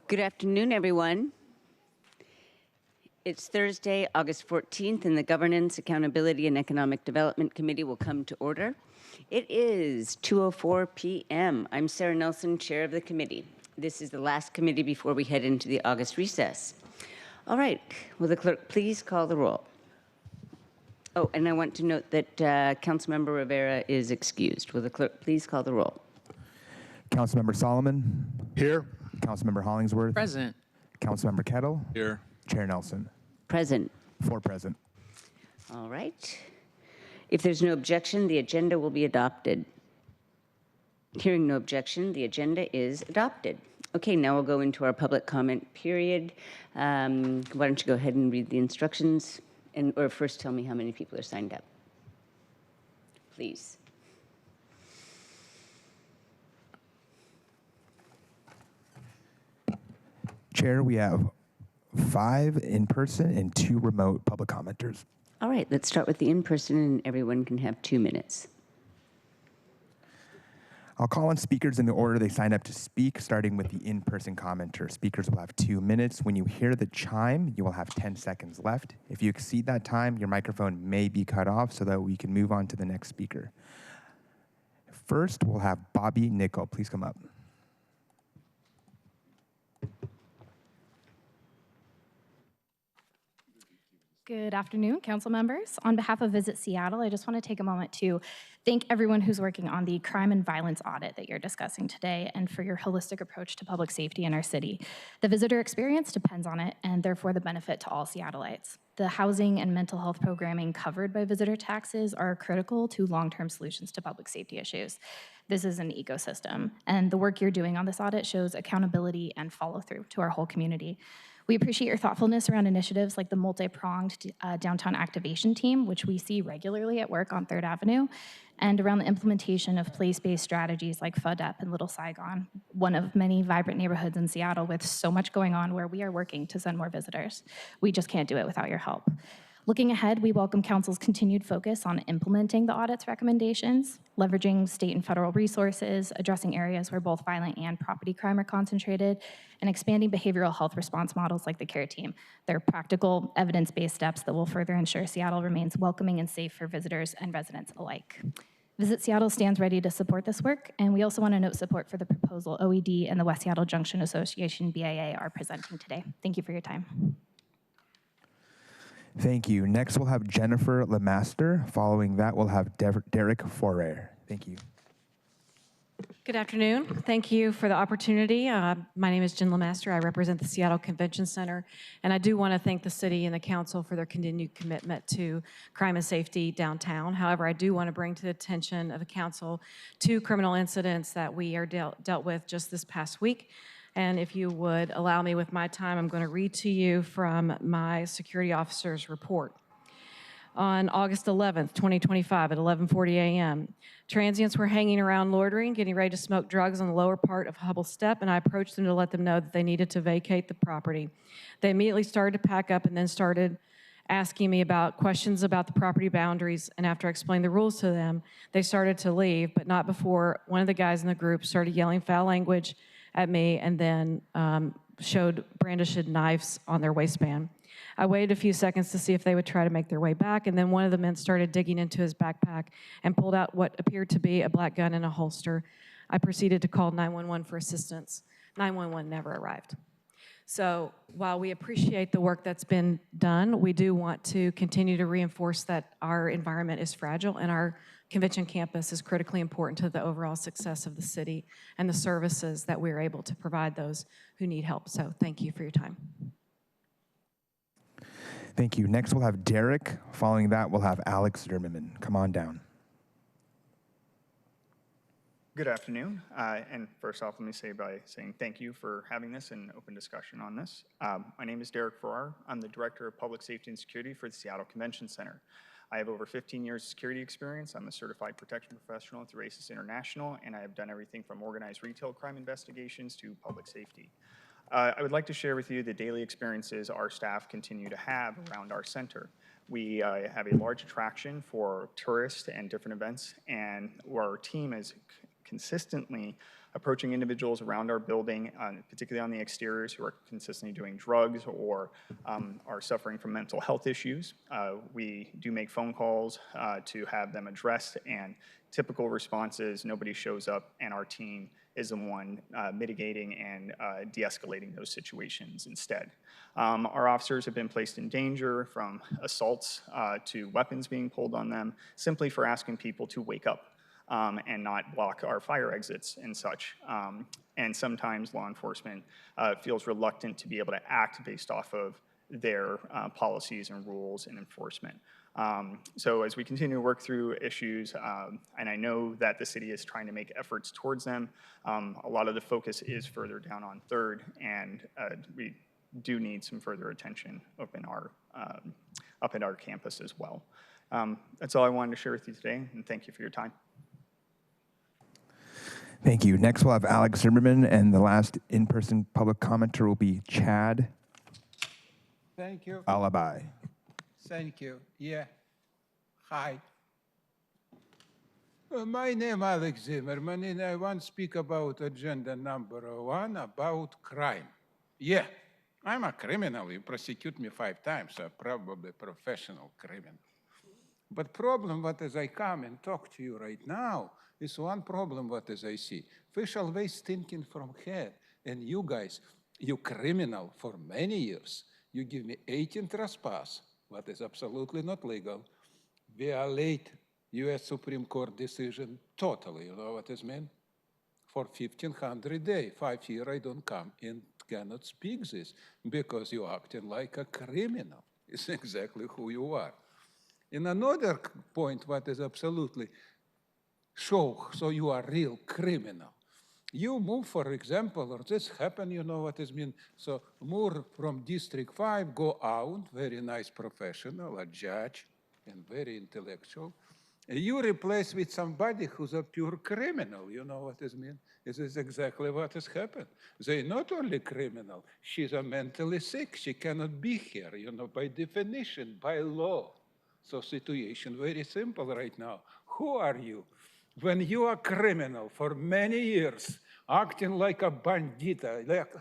Good afternoon, everyone. It's Thursday, August 14th, and the Governance, Accountability, and Economic Development Committee will come to order. It is 2:04 p.m. I'm Sarah Nelson, chair of the committee. This is the last committee before we head into the August recess. All right, will the clerk please call the roll? Oh, and I want to note that Councilmember Rivera is excused. Will the clerk please call the roll? Councilmember Solomon. Here. Councilmember Hollingsworth. Present. Councilmember Kettle. Here. Chair Nelson. Present. 4 present. All right. If there's no objection, the agenda will be adopted. Hearing no objection, the agenda is adopted. Okay, now we'll go into our public comment period. Why don't you go ahead and read the instructions, or first tell me how many people are signed up, please. Chair, we have 5 in-person and 2 remote public commenters. All right, let's start with the in-person, and everyone can have 2 minutes. I'll call on speakers in the order they signed up to speak, starting with the in-person commenter. Speakers will have 2 minutes. When you hear the chime, you will have 10 seconds left. If you exceed that time, your microphone may be cut off so that we can move on to the next speaker. First, we'll have Bobby Nickel. Please come up. Good afternoon, council members. On behalf of Visit Seattle, I just want to take a moment to thank everyone who's working on the crime and violence audit that you're discussing today and for your holistic approach to public safety in our city. The visitor experience depends on it and therefore the benefit to all Seattleites. The housing and mental health programming covered by visitor taxes are critical to long-term solutions to public safety issues. This is an ecosystem, and the work you're doing on this audit shows accountability and follow-through to our whole community. We appreciate your thoughtfulness around initiatives like the multi-pronged downtown activation team, which we see regularly at work on 3rd Avenue, and around the implementation of place-based strategies like FUDEP in Little Saigon, one of many vibrant neighborhoods in Seattle with so much going on where we are working to send more visitors. We just can't do it without your help. Looking ahead, we welcome Council's continued focus on implementing the audit's recommendations, leveraging state and federal resources, addressing areas where both violent and property crime are concentrated, and expanding behavioral health response models like the CARE team. They're practical, evidence-based steps that will further ensure Seattle remains welcoming and safe for visitors and residents alike. Visit Seattle stands ready to support this work, and we also want to note support for the proposal OED and the West Seattle Junction Association, BIA, are presenting today. Thank you for your time. Thank you. Next, we'll have Jennifer Lemaster. Following that, we'll have Derek Forer. Thank you. Good afternoon. Thank you for the opportunity. My name is Jen Lemaster. I represent the Seattle Convention Center, and I do want to thank the city and the council for their continued commitment to crime and safety downtown. However, I do want to bring to the attention of the council 2 criminal incidents that we are dealt with just this past week. And if you would allow me with my time, I'm going to read to you from my security officer's report. On August 11th, 2025 at 11:40 a.m., transients were hanging around loitering, getting ready to smoke drugs on the lower part of Hubble Step, and I approached them to let them know that they needed to vacate the property. They immediately started to pack up and then started asking me about questions about the property boundaries, and after I explained the rules to them, they started to leave, but not before one of the guys in the group started yelling foul language at me and then brandished knives on their waistband. I waited a few seconds to see if they would try to make their way back, and then one of the men started digging into his backpack and pulled out what appeared to be a black gun in a holster. I proceeded to call 911 for assistance. 911 never arrived. So while we appreciate the work that's been done, we do want to continue to reinforce that our environment is fragile and our convention campus is critically important to the overall success of the city and the services that we're able to provide those who need help. So thank you for your time. Thank you. Next, we'll have Derek. Following that, we'll have Alex Dermerman. Come on down. Good afternoon. And first off, let me say by saying thank you for having this and open discussion on this. My name is Derek Farrar. I'm the Director of Public Safety and Security for the Seattle Convention Center. I have over 15 years of security experience. I'm a certified protection professional at the Races International, and I have done everything from organized retail crime investigations to public safety. I would like to share with you the daily experiences our staff continue to have around our center. We have a large attraction for tourists and different events, and our team is consistently approaching individuals around our building, particularly on the exteriors, who are consistently doing drugs or are suffering from mental health issues. We do make phone calls to have them addressed, and typical response is nobody shows up, and our team is the one mitigating and de-escalating those situations instead. Our officers have been placed in danger from assaults to weapons being pulled on them, simply for asking people to wake up and not block our fire exits and such. And sometimes law enforcement feels reluctant to be able to act based off of their policies and rules and enforcement. So as we continue to work through issues, and I know that the city is trying to make efforts towards them, a lot of the focus is further down on 3rd, and we do need some further attention up at our campus as well. That's all I wanted to share with you today, and thank you for your time. Thank you. Next, we'll have Alex Zimmerman, and the last in-person public commenter will be Chad Thank you. Alabai. Thank you. Yeah. Hi. My name Alex Zimmerman, and I want to speak about agenda number 1, about crime. Yeah, I'm a criminal. You prosecute me 5 times. I'm probably a professional criminal. But problem, what as I come and talk to you right now, is one problem what as I see. Fish always thinking from head. And you guys, you criminal for many years. You give me 18 trespass, what is absolutely not legal, violate U.S. Supreme Court decision totally. You know what this mean? For 1,500 days, 5 years I don't come and cannot speak this because you acting like a criminal. It's exactly who you are. And another point, what is absolutely show, so you are real criminal. You move, for example, or this happen, you know what it mean. So move from District 5, go out, very nice professional, a judge, and very intellectual. And you replace with somebody who's a pure criminal, you know what it mean? This is exactly what has happened. They not only criminal, she's a mentally sick, she cannot be here, you know, by definition, by law. So situation very simple right now. Who are you? When you are criminal for many years, acting like a bandita, like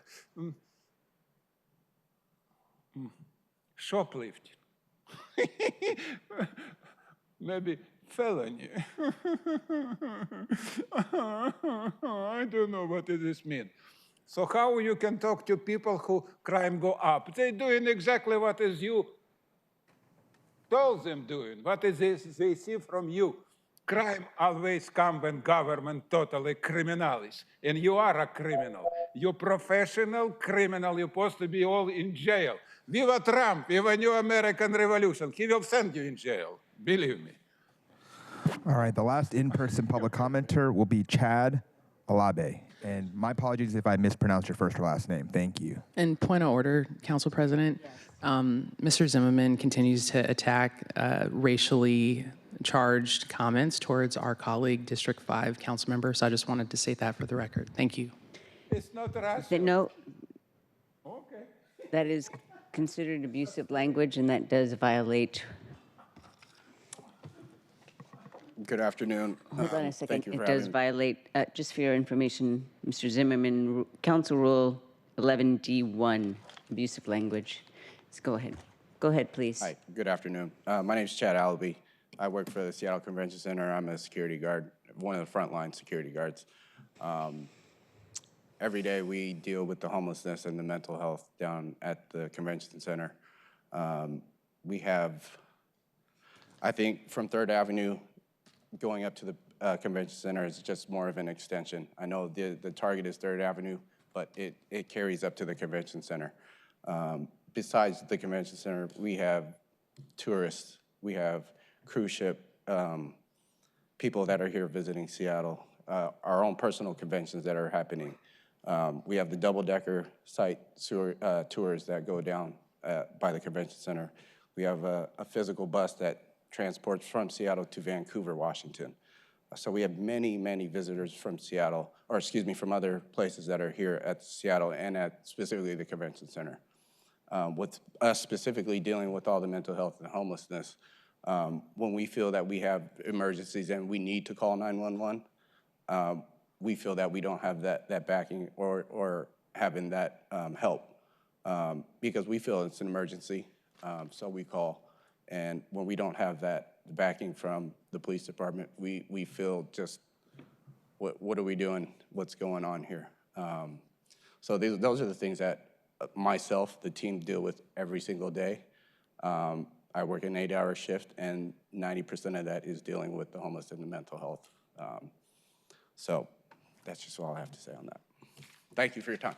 shoplifting, maybe felony. I don't know what does this mean. So how you can talk to people who crime go up? They're doing exactly what is you told them doing. What is this they see from you? Crime always comes when government totally criminalizes, and you are a criminal. You're professional criminal. You're supposed to be all in jail. Viva Trump, viva New American Revolution. He will send you in jail, believe me. All right, the last in-person public commenter will be Chad Alabe. And my apologies if I mispronounced your first or last name. Thank you. And point of order, Council President. Mr. Zimmerman continues to attack racially charged comments towards our colleague, District 5 council member. So I just wanted to say that for the record. Thank you. It's not rational. No, Okay. that is considered abusive language, and that does violate. Good afternoon. Hold on a second. Thank you for It does having me. violate, just for your information, Mr. Zimmerman, Council Rule 11D1, abusive language. Let's go ahead. Go ahead, please. Hi, good afternoon. My name is Chad Alaby. I work for the Seattle Convention Center. I'm a security guard, one of the frontline security guards. Every day we deal with the homelessness and the mental health down at the convention center. We have, I think, from 3rd Avenue going up to the convention center is just more of an extension. I know the target is 3rd Avenue, but it carries up to the convention center. Besides the convention center, we have tourists, we have cruise ship people that are here visiting Seattle, our own personal conventions that are happening. We have the double-decker site tours that go down by the convention center. We have a physical bus that transports from Seattle to Vancouver, Washington. So we have many, many visitors from Seattle, or excuse me, from other places that are here at Seattle and at specifically the convention center. With us specifically dealing with all the mental health and homelessness, when we feel that we have emergencies and we need to call 911, we feel that we don't have that backing or having that help because we feel it's an emergency, so we call. And when we don't have that backing from the police department, we feel just, what are we doing? What's going on here? So those are the things that myself, the team deal with every single day. I work an 8-hour shift, and 90% of that is dealing with the homeless and the mental health. So that's just all I have to say on that. Thank you for your time.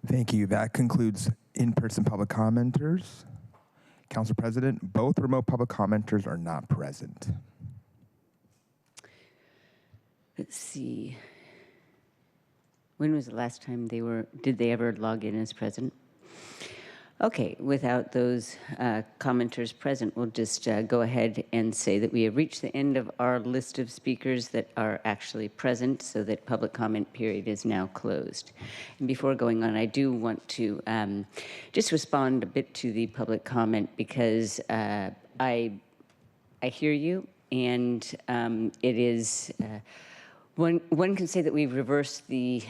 Thank you. That concludes in-person public commenters. Council President, both remote public commenters are not present. Let's see. When was the last time did they ever log in as present? Okay, without those commenters present, we'll just go ahead and say that we have reached the end of our list of speakers that are actually present, so that public comment period is now closed. And before going on, I do want to just respond a bit to the public comment, because I hear you, and it is. One can say that we've reversed the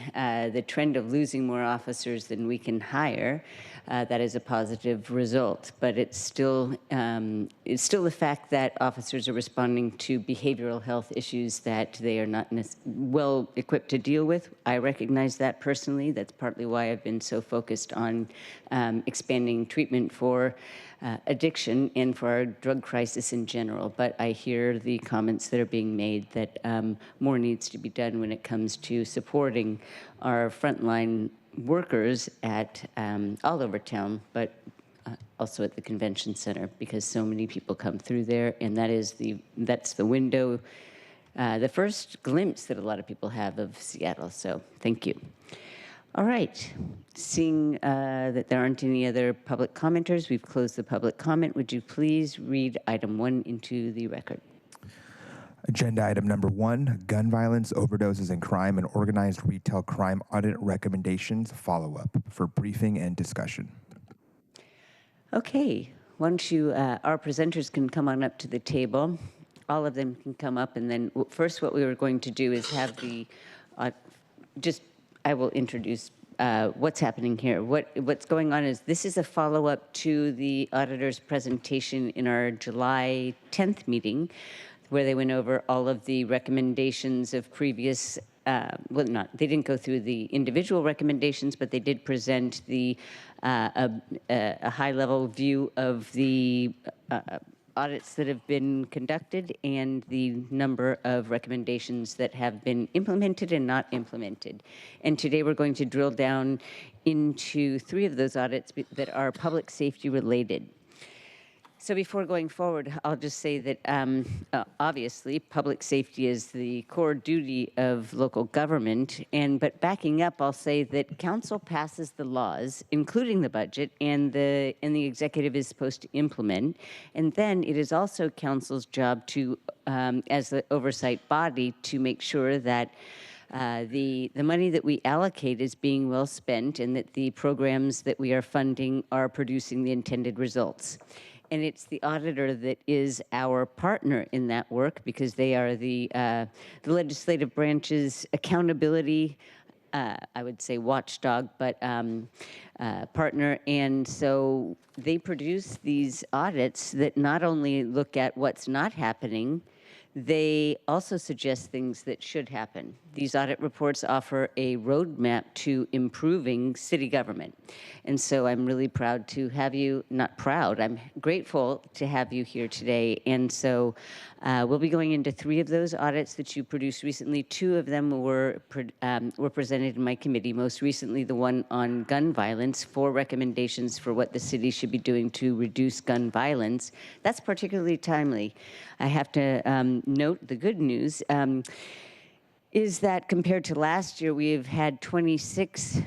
trend of losing more officers than we can hire. That is a positive result, but it's still the fact that officers are responding to behavioral health issues that they are not well equipped to deal with. I recognize that personally. That's partly why I've been so focused on expanding treatment for addiction and for our drug crisis in general. But I hear the comments that are being made that more needs to be done when it comes to supporting our frontline workers at all over town, but also at the convention center, because so many people come through there, and that's the window, the first glimpse that a lot of people have of Seattle. So thank you. All right, seeing that there aren't any other public commenters, we've closed the public comment. Would you please read item 1 into the record? Agenda item number 1, gun violence, overdoses, and crime and organized retail crime audit recommendations follow-up for briefing and discussion. Okay, once our presenters can come on up to the table. All of them can come up, and then first what we were going to do is have the, I will introduce what's happening here. What's going on is this is a follow-up to the auditor's presentation in our July 10th meeting, where they went over all of the recommendations of previous, they didn't go through the individual recommendations, but they did present a high-level view of the audits that have been conducted and the number of recommendations that have been implemented and not implemented. And today we're going to drill down into 3 of those audits that are public safety related. So before going forward, I'll just say that obviously public safety is the core duty of local government, but backing up, I'll say that council passes the laws, including the budget, and the executive is supposed to implement. And then it is also council's job to, as the oversight body, to make sure that the money that we allocate is being well spent, and that the programs that we are funding are producing the intended results. And it's the auditor that is our partner in that work, because they are the legislative branch's accountability, I would say watchdog, but partner. And so they produce these audits that not only look at what's not happening, they also suggest things that should happen. These audit reports offer a roadmap to improving city government. And so I'm really proud to have you, not proud, I'm grateful to have you here today. And so we'll be going into 3 of those audits that you produced recently. 2 of them were presented in my committee, most recently the one on gun violence, 4 recommendations for what the city should be doing to reduce gun violence. That's particularly timely. I have to note the good news is that compared to last year, we have had 26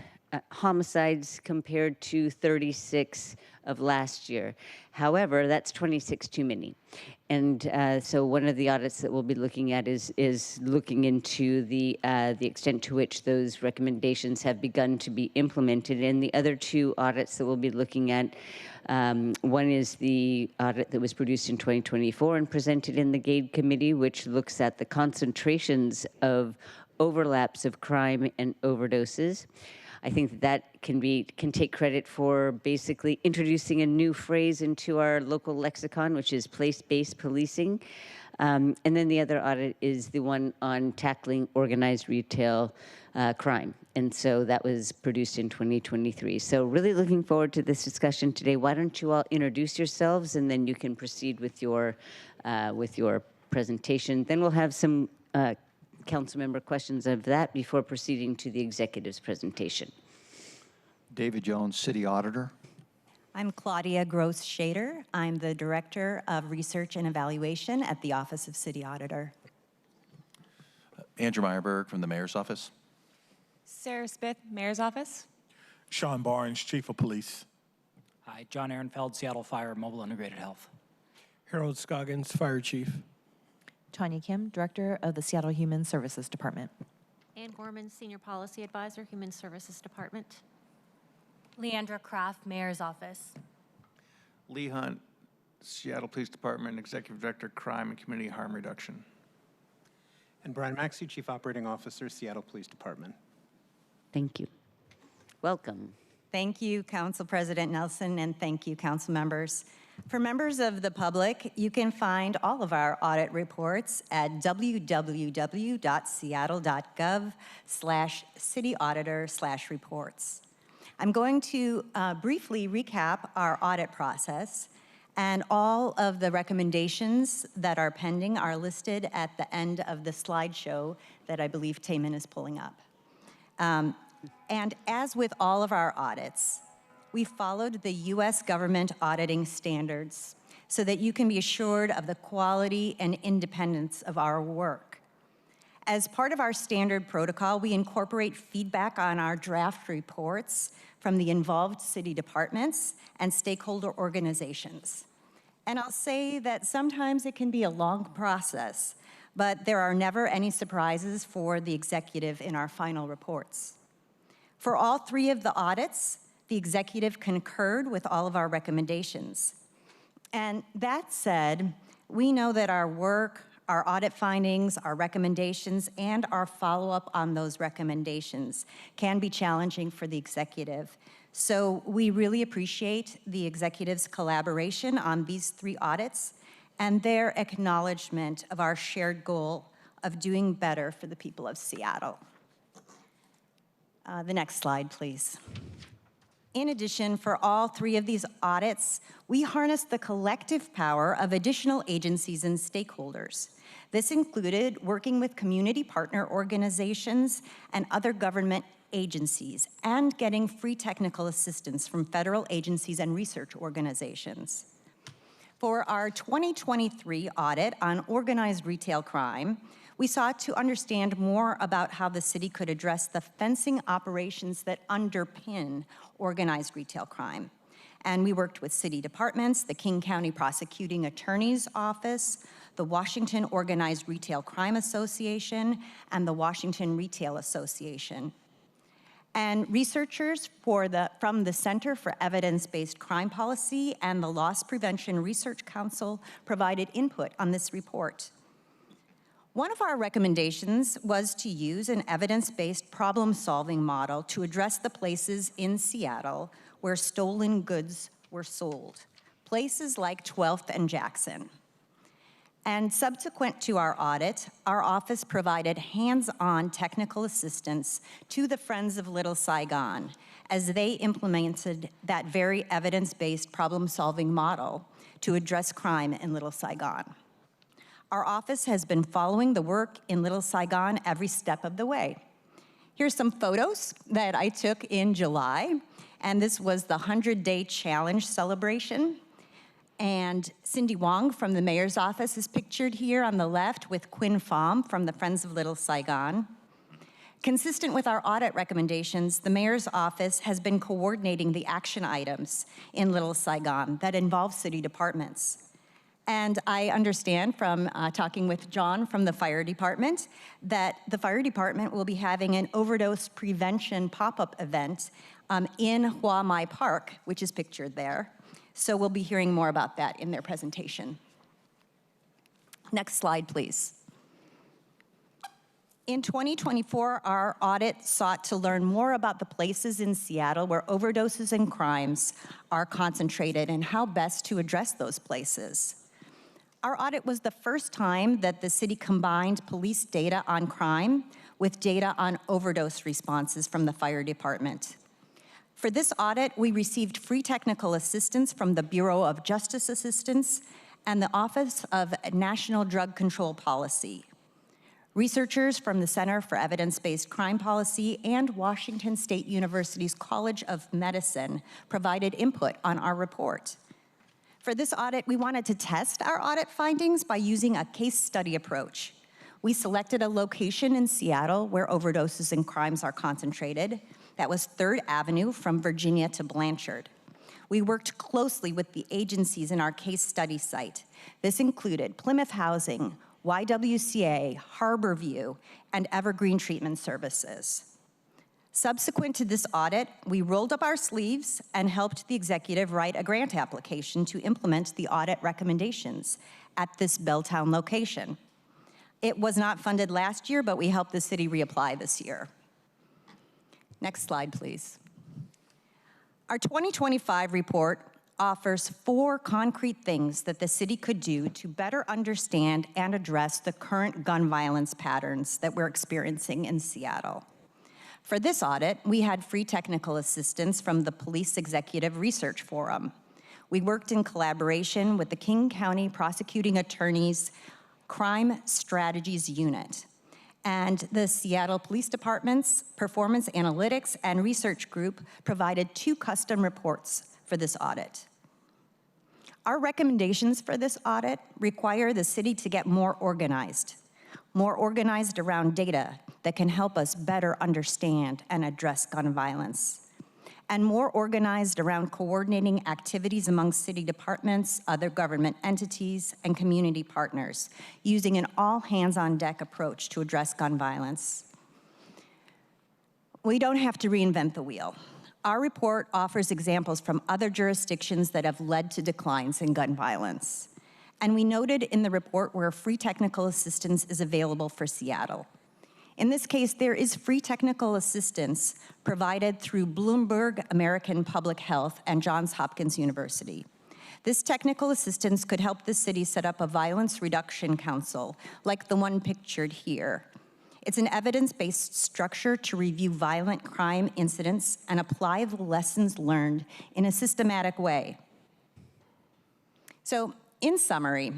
homicides compared to 36 of last year. However, that's 26 too many. And so one of the audits that we'll be looking at is looking into the extent to which those recommendations have begun to be implemented. And the other two audits that we'll be looking at, one is the audit that was produced in 2024 and presented in the GAID committee, which looks at the concentrations of overlaps of crime and overdoses. I think that can take credit for basically introducing a new phrase into our local lexicon, which is place-based policing. And then the other audit is the one on tackling organized retail crime. And so that was produced in 2023. So really looking forward to this discussion today. Why don't you all introduce yourselves, and then you can proceed with your presentation. Then we'll have some council member questions of that before proceeding to the executive's presentation. David Jones, City Auditor. I'm Claudia Gross-Shader. I'm the Director of Research and Evaluation at the Office of City Auditor. Andrew Meyerberg from the Mayor's Office. Sarah Smith, Mayor's Office. Sean Barnes, Chief of Police. Hi, John Ehrenfeld, Seattle Fire Mobile Integrated Health. Harold Scoggins, Fire Chief. Tanya Kim, Director of the Seattle Human Services Department. Ann Gorman, Senior Policy Advisor, Human Services Department. Leandra Kraft, Mayor's Office. Lee Hunt, Seattle Police Department, Executive Director, Crime and Community Harm Reduction. And Brian Maxey, Chief Operating Officer, Seattle Police Department. Thank you. Welcome. Thank you, Council President Nelson, and thank you, council members. For members of the public, you can find all of our audit reports at www.seattle.gov/cityauditor/reports. I'm going to briefly recap our audit process, and all of the recommendations that are pending are listed at the end of the slideshow that I believe Taman is pulling up. And as with all of our audits, we followed the U.S. government auditing standards so that you can be assured of the quality and independence of our work. As part of our standard protocol, we incorporate feedback on our draft reports from the involved city departments and stakeholder organizations. And I'll say that sometimes it can be a long process, but there are never any surprises for the executive in our final reports. For all three of the audits, the executive concurred with all of our recommendations. And that said, we know that our work, our audit findings, our recommendations, and our follow-up on those recommendations can be challenging for the executive. So we really appreciate the executive's collaboration on these three audits and their acknowledgement of our shared goal of doing better for the people of Seattle. The next slide, please. In addition, for all three of these audits, we harnessed the collective power of additional agencies and stakeholders. This included working with community partner organizations and other government agencies, and getting free technical assistance from federal agencies and research organizations. For our 2023 audit on organized retail crime, we sought to understand more about how the city could address the fencing operations that underpin organized retail crime. And we worked with city departments, the King County Prosecuting Attorney's Office, the Washington Organized Retail Crime Association, and the Washington Retail Association. And researchers from the Center for Evidence-Based Crime Policy and the Loss Prevention Research Council provided input on this report. One of our recommendations was to use an evidence-based problem-solving model to address the places in Seattle where stolen goods were sold, places like 12th and Jackson. And subsequent to our audit, our office provided hands-on technical assistance to the Friends of Little Saigon as they implemented that very evidence-based problem-solving model to address crime in Little Saigon. Our office has been following the work in Little Saigon every step of the way. Here's some photos that I took in July, and this was the 100-day challenge celebration. And Cindy Wong from the mayor's office is pictured here on the left with Quinn Pham from the Friends of Little Saigon. Consistent with our audit recommendations, the mayor's office has been coordinating the action items in Little Saigon that involve city departments. And I understand from talking with John from the fire department that the fire department will be having an overdose prevention pop-up event in Hua Mai Park, which is pictured there. So we'll be hearing more about that in their presentation. Next slide, please. In 2024, our audit sought to learn more about the places in Seattle where overdoses and crimes are concentrated and how best to address those places. Our audit was the first time that the city combined police data on crime with data on overdose responses from the fire department. For this audit, we received free technical assistance from the Bureau of Justice Assistance and the Office of National Drug Control Policy. Researchers from the Center for Evidence-Based Crime Policy and Washington State University's College of Medicine provided input on our report. For this audit, we wanted to test our audit findings by using a case study approach. We selected a location in Seattle where overdoses and crimes are concentrated. That was 3rd Avenue from Virginia to Blanchard. We worked closely with the agencies in our case study site. This included Plymouth Housing, YWCA, Harborview, and Evergreen Treatment Services. Subsequent to this audit, we rolled up our sleeves and helped the executive write a grant application to implement the audit recommendations at this Belltown location. It was not funded last year, but we helped the city reapply this year. Next slide, please. Our 2025 report offers 4 concrete things that the city could do to better understand and address the current gun violence patterns that we're experiencing in Seattle. For this audit, we had free technical assistance from the Police Executive Research Forum. We worked in collaboration with the King County Prosecuting Attorney's Crime Strategies Unit and the Seattle Police Department's Performance Analytics and Research Group provided 2 custom reports for this audit. Our recommendations for this audit require the city to get more organized around data that can help us better understand and address gun violence, and more organized around coordinating activities among city departments, other government entities, and community partners, using an all-hands-on-deck approach to address gun violence. We don't have to reinvent the wheel. Our report offers examples from other jurisdictions that have led to declines in gun violence. And we noted in the report where free technical assistance is available for Seattle. In this case, there is free technical assistance provided through Bloomberg American Public Health and Johns Hopkins University. This technical assistance could help the city set up a violence reduction council, like the one pictured here. It's an evidence-based structure to review violent crime incidents and apply the lessons learned in a systematic way. So, in summary,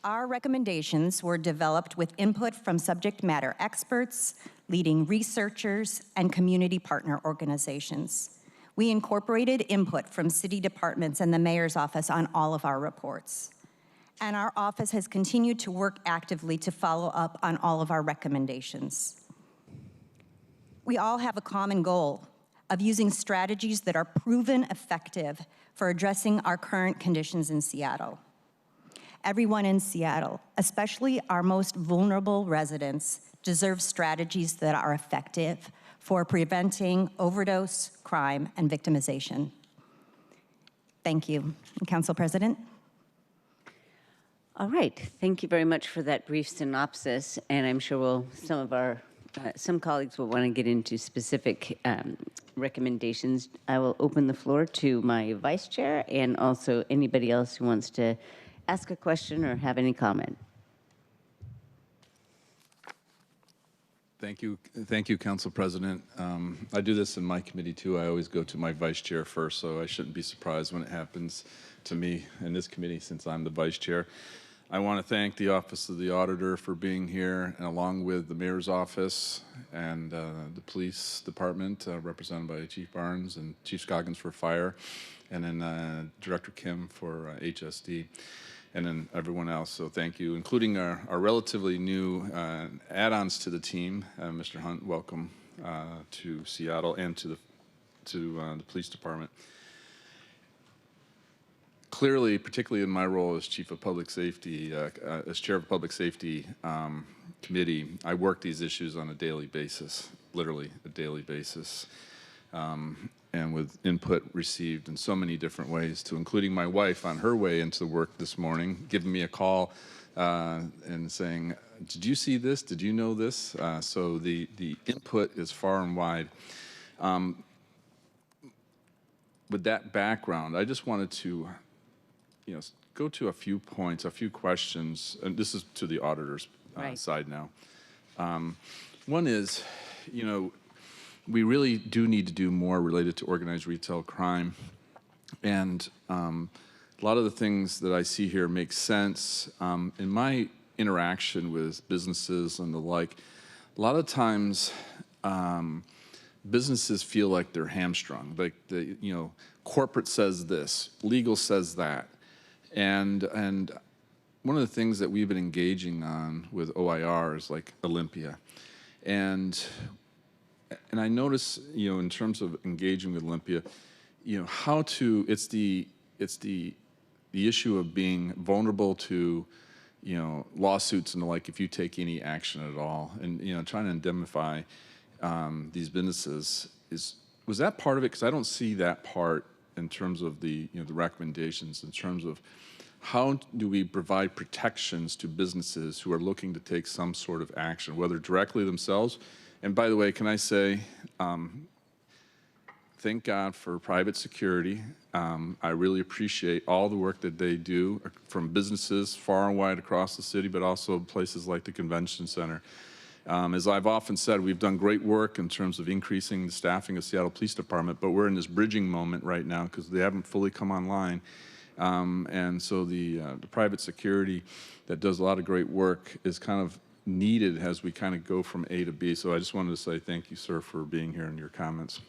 our recommendations were developed with input from subject matter experts, leading researchers, and community partner organizations. We incorporated input from city departments and the mayor's office on all of our reports. And our office has continued to work actively to follow up on all of our recommendations. We all have a common goal of using strategies that are proven effective for addressing our current conditions in Seattle. Everyone in Seattle, especially our most vulnerable residents, deserve strategies that are effective for preventing overdose, crime, and victimization. Thank you. Council President. All right, thank you very much for that brief synopsis, and I'm sure some colleagues will want to get into specific recommendations. I will open the floor to my vice chair and also anybody else who wants to ask a question or have any comment. Thank you, Council President. I do this in my committee too. I always go to my vice chair first, so I shouldn't be surprised when it happens to me in this committee since I'm the vice chair. I want to thank the Office of the Auditor for being here, and along with the Mayor's Office and the Police Department, represented by Chief Barnes and Chief Scoggins for Fire, and then Director Kim for HSD. and then everyone else. So thank you, including our relatively new add-ons to the team. Mr. Hunt, welcome to Seattle and to the police department. Clearly, particularly in my role as Chief of Public Safety, as Chair of Public Safety Committee, I work these issues on a daily basis, literally a daily basis, and with input received in so many different ways, to including my wife on her way into work this morning, giving me a call and saying, did you see this? Did you know this? So the input is far and wide. With that background, I just wanted to go to a few points, a few questions, and this is to the auditor's side now. One is, we really do need to do more related to organized retail crime, and a lot of the things that I see here make sense. In my interaction with businesses and the like, a lot of times businesses feel like they're hamstrung, like corporate says this, legal says that. And one of the things that we've been engaging on with OIR is like Olympia. And I notice, in terms of engaging with Olympia, it's the issue of being vulnerable to, lawsuits and the like if you take any action at all. And, trying to indemnify these businesses was that part of it? Because I don't see that part in terms of the recommendations, in terms of how do we provide protections to businesses who are looking to take some sort of action, whether directly themselves. And by the way, can I say, thank God for private security. I really appreciate all the work that they do from businesses far and wide across the city, but also places like the Convention Center. As I've often said, we've done great work in terms of increasing the staffing of Seattle Police Department, but we're in this bridging moment right now because they haven't fully come online. And so the private security that does a lot of great work is kind of needed as we kind of go from A to B. So I just wanted to say thank you, sir, for being here and your comments.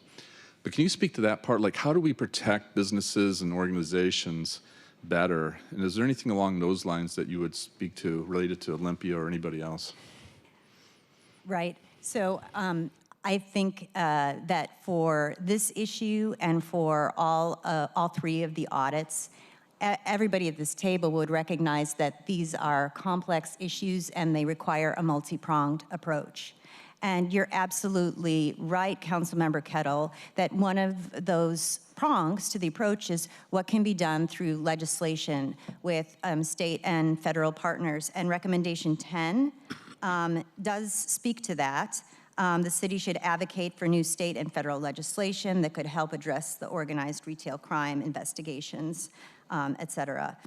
But can you speak to that part? Like, how do we protect businesses and organizations better? And is there anything along those lines that you would speak to related to Olympia or anybody else? Right. So I think that for this issue and for all three of the audits, everybody at this table would recognize that these are complex issues and they require a multi-pronged approach. And you're absolutely right, Councilmember Kettle, that one of those prongs to the approach is what can be done through legislation with state and federal partners. And recommendation 10 does speak to that. The city should advocate for new state and federal legislation that could help address the organized retail crime investigations, et cetera.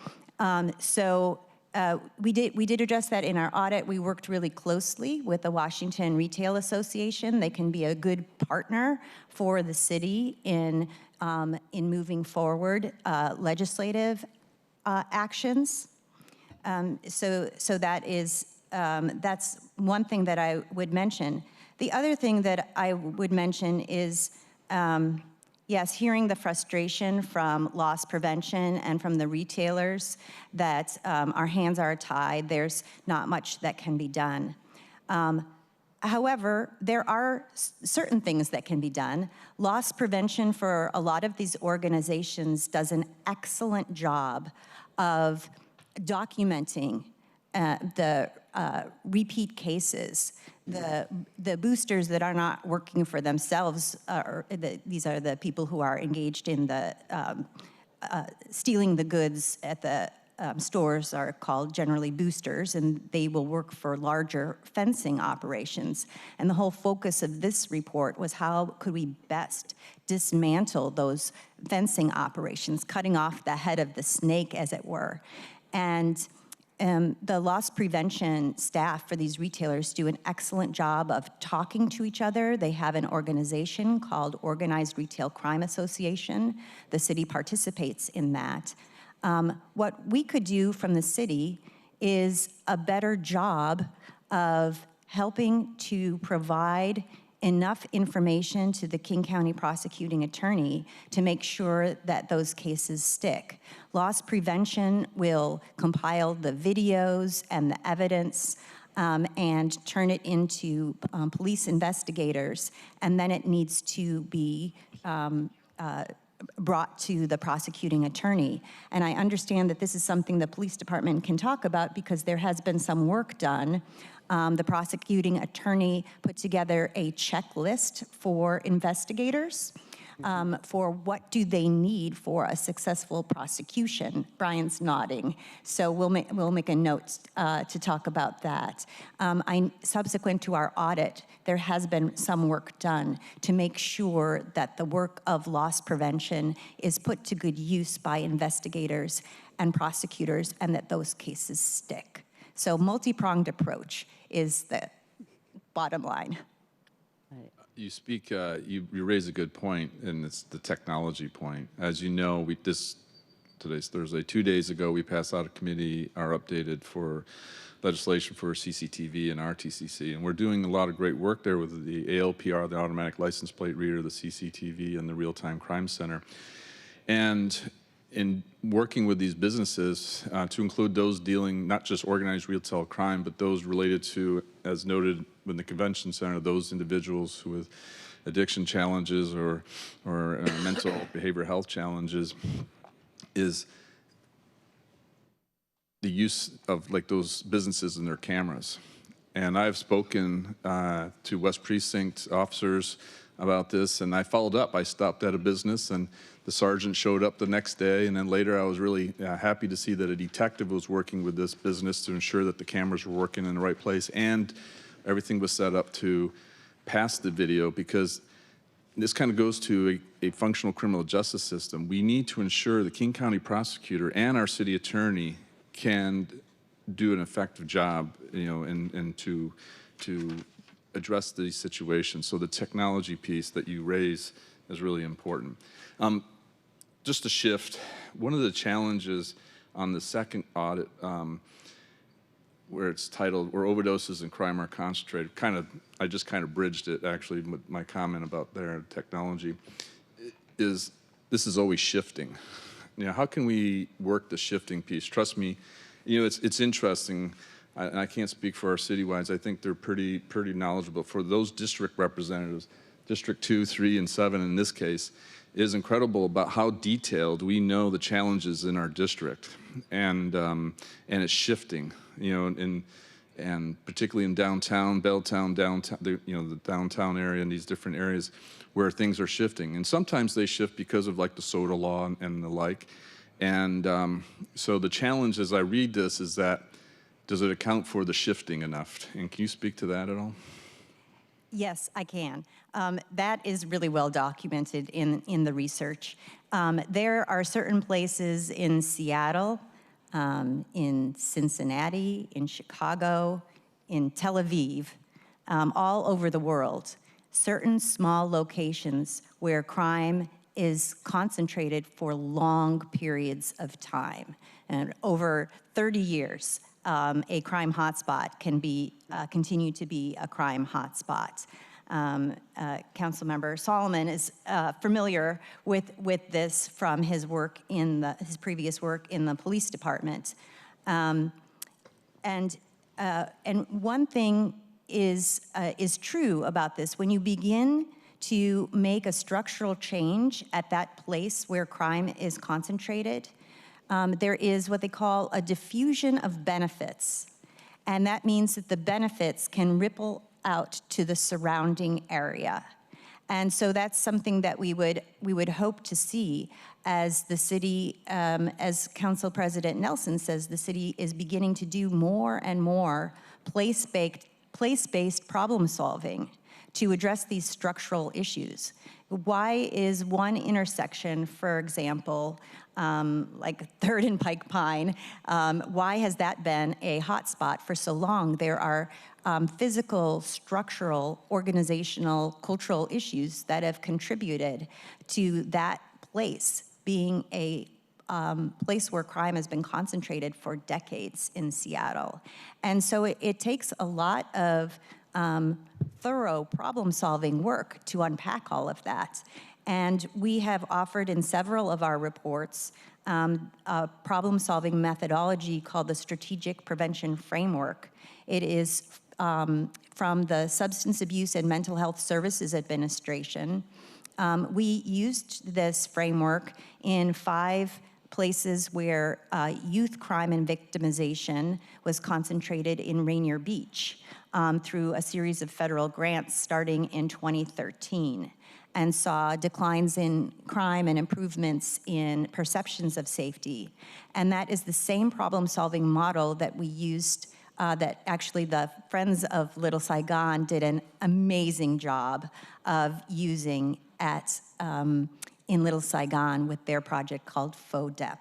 We did address that in our audit. We worked really closely with the Washington Retail Association. They can be a good partner for the city in moving forward legislative actions. So that is that's one thing that I would mention. The other thing that I would mention is, yes, hearing the frustration from loss prevention and from the retailers that our hands are tied, there's not much that can be done. However, there are certain things that can be done. Loss prevention for a lot of these organizations does an excellent job of documenting the repeat cases. The boosters that are not working for themselves, these are the people who are engaged in the stealing the goods at the stores, are called generally boosters, and they will work for larger fencing operations. And the whole focus of this report was how could we best dismantle those fencing operations, cutting off the head of the snake, as it were. And the loss prevention staff for these retailers do an excellent job of talking to each other. They have an organization called Organized Retail Crime Association. The city participates in that. What we could do from the city is a better job of helping to provide enough information to the King County prosecuting attorney to make sure that those cases stick. Loss prevention will compile the videos and the evidence and turn it into police investigators, and then it needs to be brought to the prosecuting attorney. And I understand that this is something the police department can talk about because there has been some work done. The prosecuting attorney put together a checklist for investigators for what do they need for a successful prosecution. Brian's nodding, so we'll make a note to talk about that. Subsequent to our audit, there has been some work done to make sure that the work of loss prevention is put to good use by investigators and prosecutors, and that those cases stick. So multi-pronged approach is the bottom line. You speak, you raise a good point, and it's the technology point. As you know, today's Thursday, 2 days ago, we passed out of committee our updated for legislation for CCTV and RTCC, and we're doing a lot of great work there with the ALPR, the automatic license plate reader, the CCTV, and the real-time crime center. And in working with these businesses, to include those dealing not just organized retail crime, but those related to, as noted in the convention center, those individuals with addiction challenges or mental behavioral health challenges, is the use of like those businesses and their cameras. And I've spoken to West Precinct officers about this, and I followed up. I stopped at a business, and the sergeant showed up the next day, and then later I was really happy to see that a detective was working with this business to ensure that the cameras were working in the right place and everything was set up to pass the video, because this kind of goes to a functional criminal justice system. We need to ensure the King County prosecutor and our city attorney can do an effective job, and to address these situations. So the technology piece that you raise is really important. Just to shift, one of the challenges on the second audit, where it's titled "Where Overdoses and Crime Are Concentrated," I just kind of bridged it actually with my comment about their technology, is this is always shifting. How can we work the shifting piece? Trust me, it's interesting. And I can't speak for our citywides. I think they're pretty knowledgeable. For those district representatives, District 2, 3, and 7 in this case, it is incredible about how detailed we know the challenges in our district, and it's shifting. And particularly in downtown, Belltown, downtown, the downtown area, and these different areas where things are shifting. And sometimes they shift because of like the soda law and the like. And so the challenge as I read this is that, does it account for the shifting enough? And can you speak to that at all? Yes, I can. That is really well documented in the research. There are certain places in Seattle, in Cincinnati, in Chicago, in Tel Aviv, all over the world, certain small locations where crime is concentrated for long periods of time. And over 30 years, a crime hotspot can continue to be a crime hotspot. Councilmember Solomon is familiar with this from his work his previous work in the police department. And one thing is true about this: when you begin to make a structural change at that place where crime is concentrated, there is what they call a diffusion of benefits. And that means that the benefits can ripple out to the surrounding area. And so that's something that we would hope to see as the city, as Council President Nelson says, the city is beginning to do more and more place-based problem solving to address these structural issues. Why is one intersection, for example, like 3rd and Pike Pine, why has that been a hotspot for so long? There are physical, structural, organizational, cultural issues that have contributed to that place being a place where crime has been concentrated for decades in Seattle. And so it takes a lot of thorough problem-solving work to unpack all of that. And we have offered in several of our reports a problem-solving methodology called the Strategic Prevention Framework. It is from the Substance Abuse and Mental Health Services Administration. We used this framework in 5 places where youth crime and victimization was concentrated in Rainier Beach through a series of federal grants starting in 2013, and saw declines in crime and improvements in perceptions of safety. And that is the same problem-solving model that we used, that actually the Friends of Little Saigon did an amazing job of using at in Little Saigon with their project called FODEP.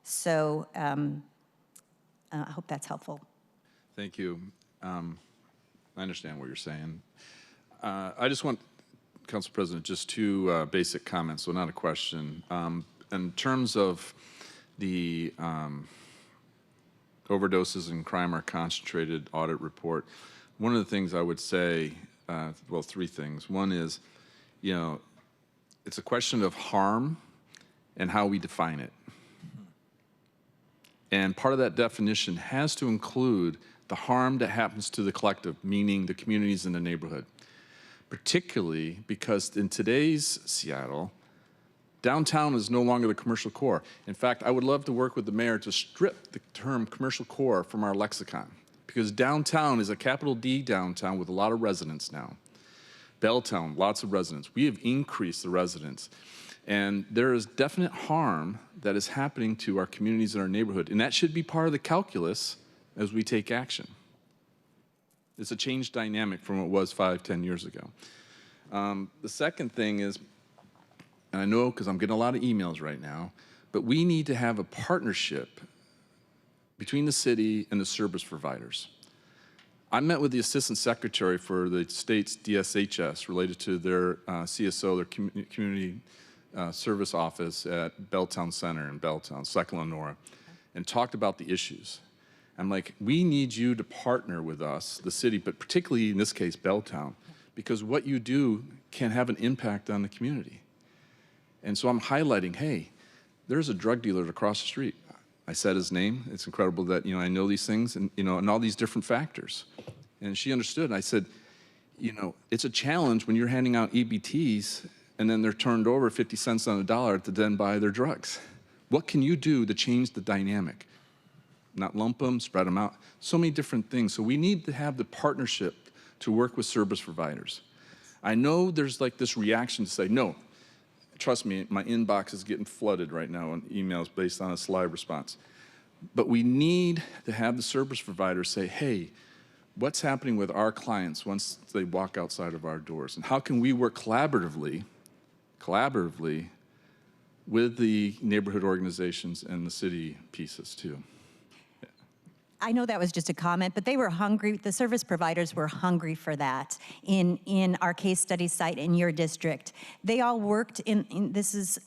So I hope that's helpful. Thank you. I understand what you're saying. I just want, Council President, just 2 basic comments, so not a question. In terms of the overdoses and crime are concentrated audit report, one of the things I would say, well, 3 things. One is, it's a question of harm and how we define it. And part of that definition has to include the harm that happens to the collective, meaning the communities in the neighborhood. Particularly because in today's Seattle, downtown is no longer the commercial core. In fact, I would love to work with the mayor to strip the term commercial core from our lexicon, because downtown is a capital D downtown with a lot of residents now. Belltown, lots of residents. We have increased the residents. And there is definite harm that is happening to our communities in our neighborhood, and that should be part of the calculus as we take action. It's a changed dynamic from what it was 5, 10 years ago. The second thing is, and I know because I'm getting a lot of emails right now, but we need to have a partnership between the city and the service providers. I met with the Assistant Secretary for the state's DSHS related to their CSO, their Community Service Office at Belltown Center in Belltown, Second Lenora, and talked about the issues. I'm like, we need you to partner with us, the city, but particularly in this case, Belltown, because what you do can have an impact on the community. And so I'm highlighting, hey, there's a drug dealer across the street. I said his name. It's incredible that, I know these things and, and all these different factors. And she understood. And I said, it's a challenge when you're handing out EBTs and then they're turned over 50 cents on the dollar to then buy their drugs. What can you do to change the dynamic? Not lump them, spread them out, so many different things. So we need to have the partnership to work with service providers. I know there's like this reaction to say, no, trust me, my inbox is getting flooded right now on emails based on a slide response. But we need to have the service providers say, hey, what's happening with our clients once they walk outside of our doors? And how can we work collaboratively with the neighborhood organizations and the city pieces too? I know that was just a comment, but they were hungry, the service providers were hungry for that in our case study site in your district. They all worked this is,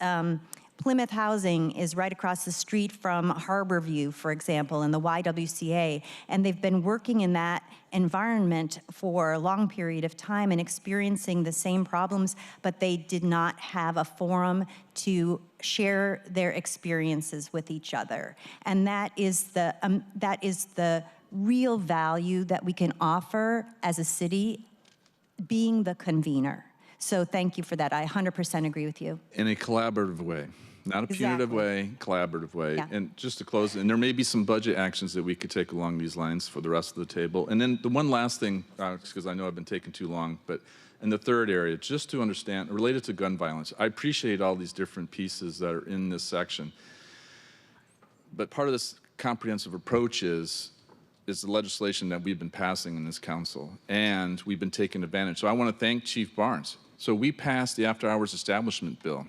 Plymouth Housing is right across the street from Harborview, for example, in the YWCA, and they've been working in that environment for a long period of time and experiencing the same problems, but they did not have a forum to share their experiences with each other. And that is the real value that we can offer as a city, being the convener. So thank you for that. I 100% agree with you. In a collaborative way. Not a punitive way, collaborative way. Yeah. And just to close, and there may be some budget actions that we could take along these lines for the rest of the table. And then the one last thing, because I know I've been taking too long, but in the third area, just to understand, related to gun violence, I appreciate all these different pieces that are in this section. But part of this comprehensive approach is the legislation that we've been passing in this council, and we've been taking advantage. So I want to thank Chief Barnes. So we passed the after-hours establishment bill.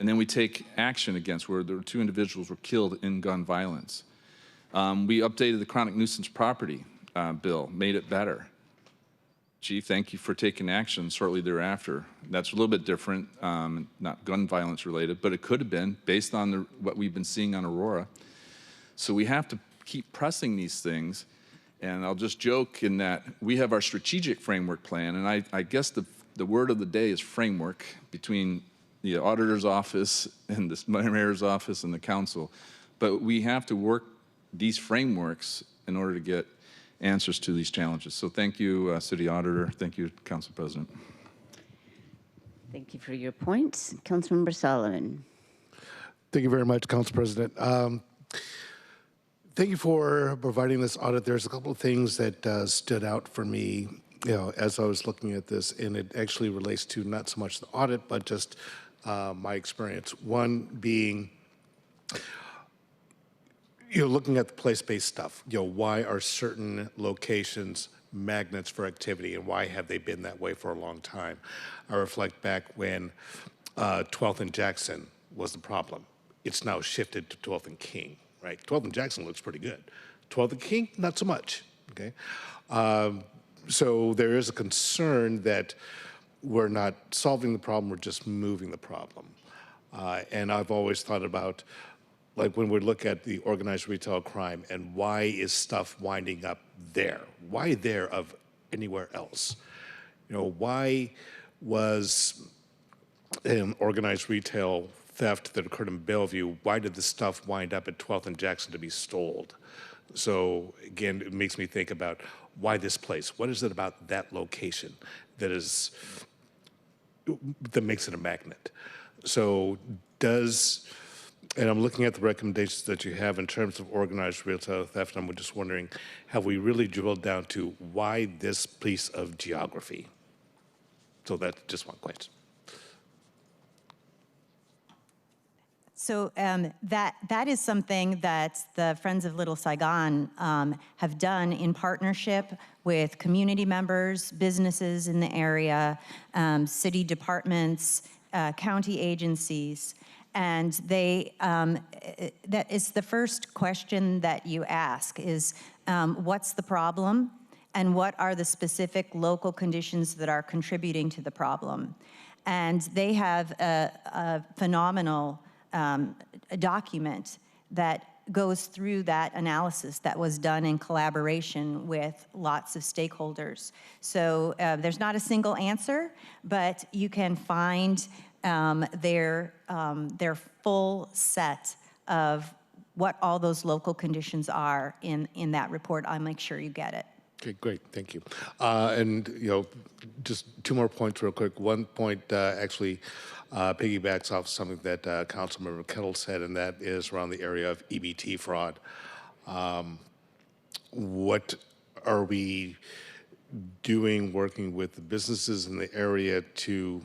And then we take action against where there were 2 individuals were killed in gun violence. We updated the chronic nuisance property bill, made it better. Chief, thank you for taking action shortly thereafter. That's a little bit different, not gun violence related, but it could have been based on what we've been seeing on Aurora. So we have to keep pressing these things. And I'll just joke in that we have our strategic framework plan, and I guess the word of the day is framework between the auditor's office and the mayor's office and the council. But we have to work these frameworks in order to get answers to these challenges. So thank you, City Auditor. Thank you, Council President. Thank you for your points. Councilmember Solomon. Thank you very much, Council President. Thank you for providing this audit. There's a couple of things that stood out for me, as I was looking at this, and it actually relates to not so much the audit, but just my experience. One being, looking at the place-based stuff. Why are certain locations magnets for activity, and why have they been that way for a long time? I reflect back when 12th and Jackson was the problem. It's now shifted to 12th and King. Right, 12th and Jackson looks pretty good. 12th and King, not so much. Okay, so there is a concern that we're not solving the problem; we're just moving the problem. And I've always thought about, like, when we look at the organized retail crime and why is stuff winding up there? Why there of anywhere else? Why was organized retail theft that occurred in Bellevue, why did the stuff wind up at 12th and Jackson to be stole? So again, it makes me think about why this place? What is it about that location that makes it a magnet? So and I'm looking at the recommendations that you have in terms of organized retail theft, and I'm just wondering, have we really drilled down to why this piece of geography? So that's just one question. So that is something that the Friends of Little Saigon have done in partnership with community members, businesses in the area, city departments, county agencies, and that is the first question that you ask is, what's the problem, and what are the specific local conditions that are contributing to the problem? And they have a phenomenal a document that goes through that analysis that was done in collaboration with lots of stakeholders. So there's not a single answer, but you can find their full set of what all those local conditions are in that report. I'll make sure you get it. Okay, great, thank you. And just two more points real quick. One point actually piggybacks off something that Councilmember Kettle said, and that is around the area of EBT fraud. What are we doing working with the businesses in the area to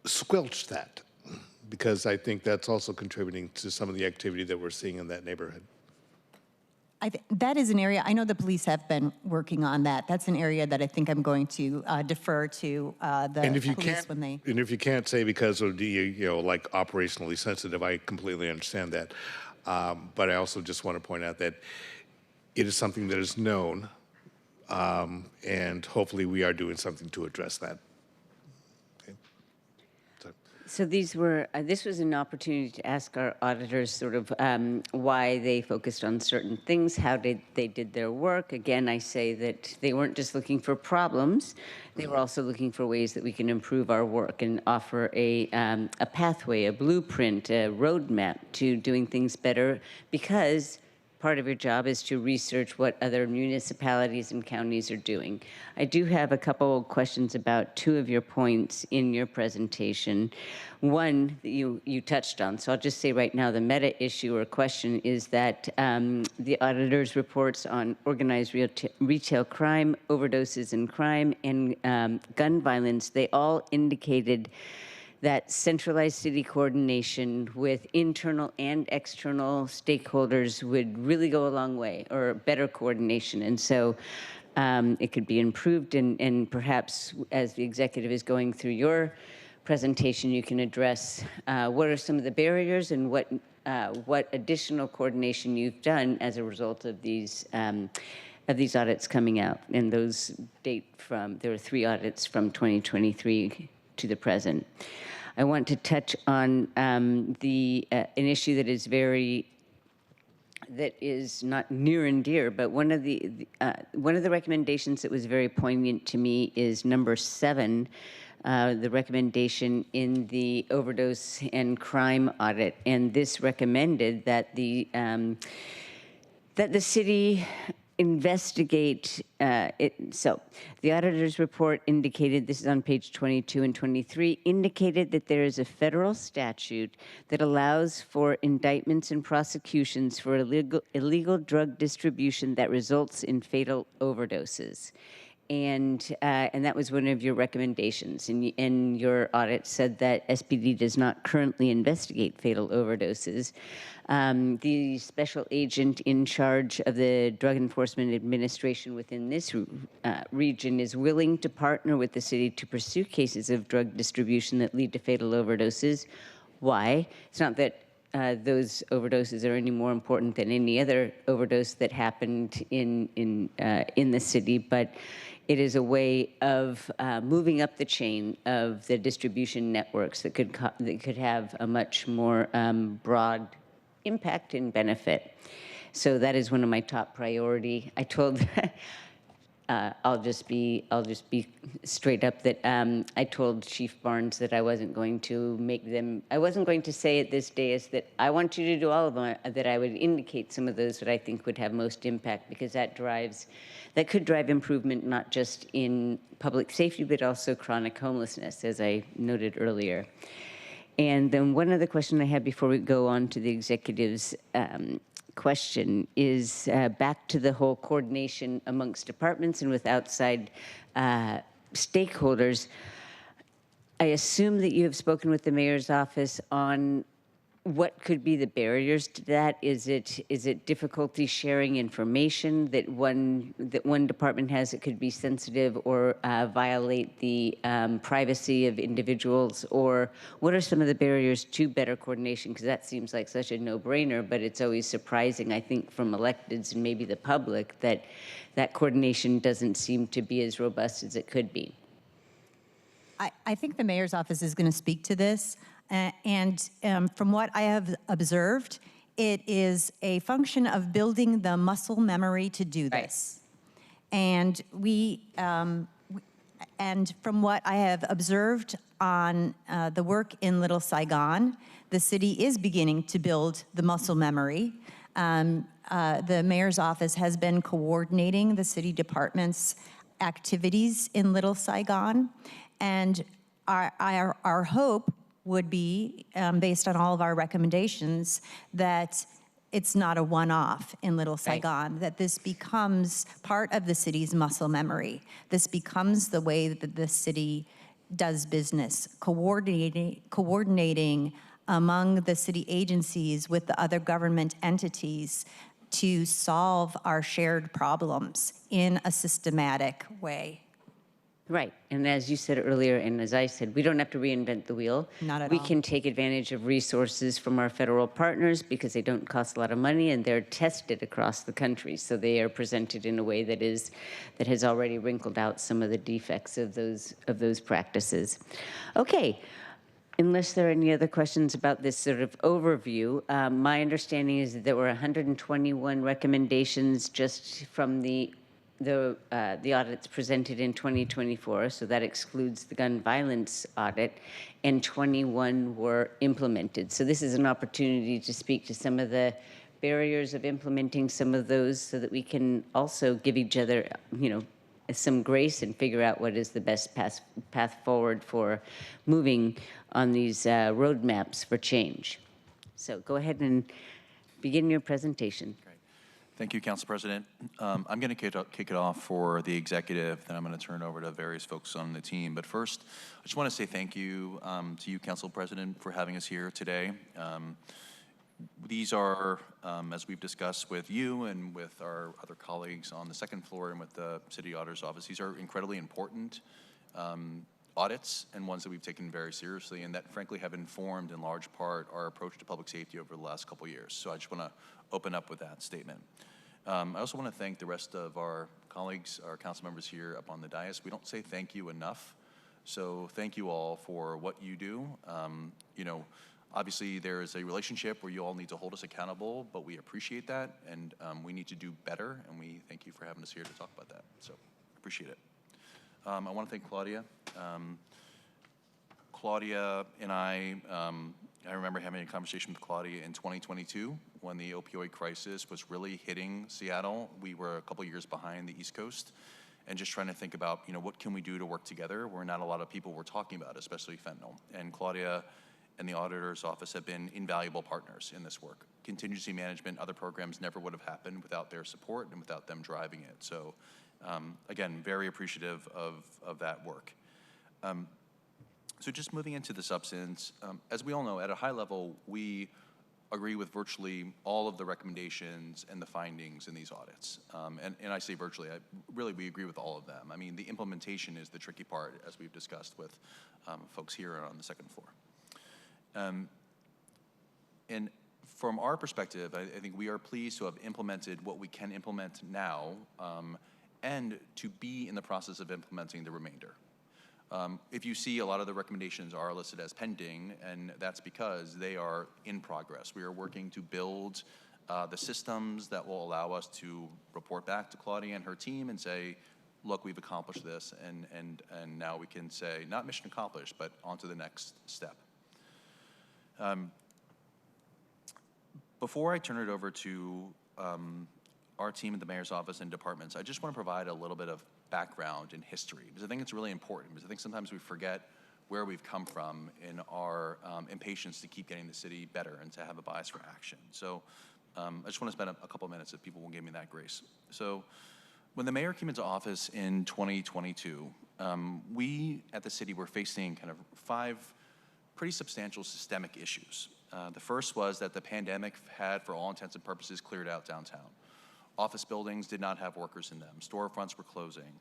squelch that? Because I think that's also contributing to some of the activity that we're seeing in that neighborhood. That is an area, I know the police have been working on that. That's an area that I think I'm going to defer to the police when they... And if you can't say because of like operationally sensitive, I completely understand that. But I also just want to point out that it is something that is known, and hopefully we are doing something to address that. So this was an opportunity to ask our auditors sort of why they focused on certain things, how they did their work. Again, I say that they weren't just looking for problems, they were also looking for ways that we can improve our work and offer a pathway, a blueprint, a roadmap to doing things better, because part of your job is to research what other municipalities and counties are doing. I do have a couple questions about two of your points in your presentation. One that you touched on, so I'll just say right now the meta issue or question is that the auditor's reports on organized retail crime, overdoses and crime, and gun violence, they all indicated that centralized city coordination with internal and external stakeholders would really go a long way, or better coordination. And so it could be improved, and perhaps as the executive is going through your presentation, you can address what are some of the barriers and what additional coordination you've done as a result of these audits coming out. And those date from, there were 3 audits from 2023 to the present. I want to touch on an issue that is very that is not near and dear, but one of the recommendations that was very poignant to me is number 7, the recommendation in the overdose and crime audit, and this recommended that the city investigate it. So the auditor's report indicated, this is on page 22 and 23, indicated that there is a federal statute that allows for indictments and prosecutions for illegal drug distribution that results in fatal overdoses. And that was one of your recommendations. And your audit said that SPD does not currently investigate fatal overdoses. The special agent in charge of the Drug Enforcement Administration within this region is willing to partner with the city to pursue cases of drug distribution that lead to fatal overdoses. Why? It's not that those overdoses are any more important than any other overdose that happened in the city, but it is a way of moving up the chain of the distribution networks that could have a much more broad impact and benefit. So that is one of my top priority. I told I'll just be straight up that I told Chief Barnes that I wasn't going to say at this dais that I want you to do all of them, that I would indicate some of those that I think would have most impact, because that could drive improvement not just in public safety, but also chronic homelessness, as I noted earlier. And then one other question I had before we go on to the executive's question is back to the whole coordination amongst departments and with outside stakeholders. I assume that you have spoken with the mayor's office on what could be the barriers to that. Is it difficulty sharing information that one department has that could be sensitive or violate the privacy of individuals? Or what are some of the barriers to better coordination? Because that seems like such a no-brainer, but it's always surprising, I think, from electeds and maybe the public that coordination doesn't seem to be as robust as it could be. I think the mayor's office is going to speak to this. And from what I have observed, it is a function of building the muscle memory to do this. And and from what I have observed on the work in Little Saigon, the city is beginning to build the muscle memory. The mayor's office has been coordinating the city department's activities in Little Saigon. And our hope would be, based on all of our recommendations, that it's not a one-off in Little Saigon, that this becomes part of the city's muscle memory. This becomes the way that the city does business, coordinating among the city agencies with the other government entities to solve our shared problems in a systematic way. Right, and as you said earlier, and as I said, we don't have to reinvent the wheel. Not at all. We can take advantage of resources from our federal partners because they don't cost a lot of money and they're tested across the country. So they are presented in a way that has already wrinkled out some of the defects of those practices. Okay. Unless there are any other questions about this sort of overview, my understanding is that there were 121 recommendations just from the audits presented in 2024, so that excludes the gun violence audit, and 21 were implemented. So this is an opportunity to speak to some of the barriers of implementing some of those so that we can also give each other, some grace and figure out what is the best path forward for moving on these roadmaps for change. So go ahead and begin your presentation. Thank you, Council President. I'm going to kick it off for the executive, then I'm going to turn it over to various folks on the team. But first, I just want to say thank you to you, Council President, for having us here today. These are, as we've discussed with you and with our other colleagues on the second floor and with the City Auditor's Office, these are incredibly important audits and ones that we've taken very seriously and that frankly have informed in large part our approach to public safety over the last couple of years. So I just want to open up with that statement. I also want to thank the rest of our colleagues, our council members here up on the dais. We don't say thank you enough. So thank you all for what you do. Obviously, there is a relationship where you all need to hold us accountable, but we appreciate that, and we need to do better, and we thank you for having us here to talk about that. So, appreciate it. I want to thank Claudia. Claudia and I remember having a conversation with Claudia in 2022 when the opioid crisis was really hitting Seattle. We were a couple years behind the East Coast, and just trying to think about, what can we do to work together where not a lot of people were talking about, especially fentanyl. And Claudia and the auditor's office have been invaluable partners in this work. Contingency management, other programs never would have happened without their support and without them driving it. So again, very appreciative of that work. So just moving into the substance, as we all know, at a high level, we agree with virtually all of the recommendations and the findings in these audits. And I say virtually, we agree with all of them. I mean, the implementation is the tricky part, as we've discussed with folks here on the second floor. And from our perspective, I think we are pleased to have implemented what we can implement now, and to be in the process of implementing the remainder. If you see, a lot of the recommendations are listed as pending, and that's because they are in progress. We are working to build the systems that will allow us to report back to Claudia and her team and say, look, we've accomplished this, and now we can say, not mission accomplished, but on to the next step. Before I turn it over to our team at the mayor's office and departments, I just want to provide a little bit of background and history, because I think it's really important, because I think sometimes we forget where we've come from in our impatience to keep getting the city better and to have a bias for action. So I just want to spend a couple of minutes if people will give me that grace. So when the mayor came into office in 2022, we at the city were facing kind of 5 pretty substantial systemic issues. The first was that the pandemic had, for all intents and purposes, cleared out downtown. Office buildings did not have workers in them. Storefronts were closing.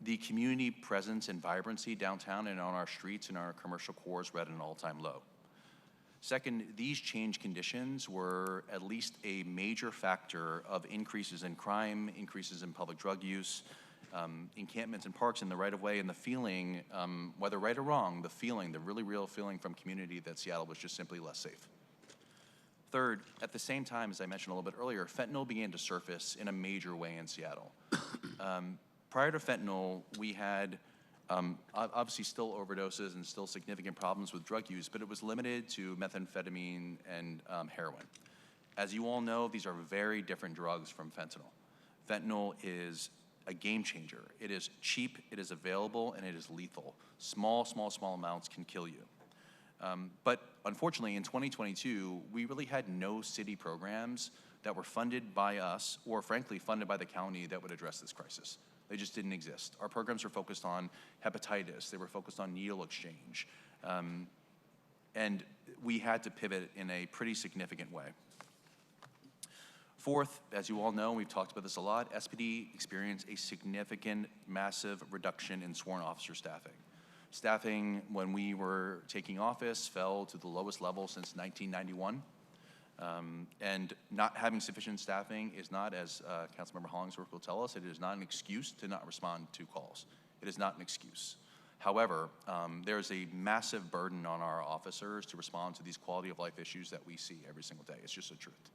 The community presence and vibrancy downtown and on our streets and our commercial cores were at an all-time low. Second, these change conditions were at least a major factor of increases in crime, increases in public drug use, encampments in parks in the right-of-way, and the feeling, whether right or wrong, the really real feeling from community that Seattle was just simply less safe. Third, at the same time, as I mentioned a little bit earlier, fentanyl began to surface in a major way in Seattle. Prior to fentanyl, we had obviously still overdoses and still significant problems with drug use, but it was limited to methamphetamine and heroin. As you all know, these are very different drugs from fentanyl. Fentanyl is a game changer. It is cheap, it is available, and it is lethal. Small amounts can kill you. But unfortunately, in 2022, we really had no city programs that were funded by us, or frankly, funded by the county, that would address this crisis. They just didn't exist. Our programs were focused on hepatitis, they were focused on needle exchange, and we had to pivot in a pretty significant way. Fourth, as you all know, we've talked about this a lot, SPD experienced a significant, massive reduction in sworn officer staffing. Staffing, when we were taking office, fell to the lowest level since 1991. And not having sufficient staffing is not, as Councilmember Hollingsworth will tell us, it is not an excuse to not respond to calls. It is not an excuse. However, there's a massive burden on our officers to respond to these quality of life issues that we see every single day. It's just the truth.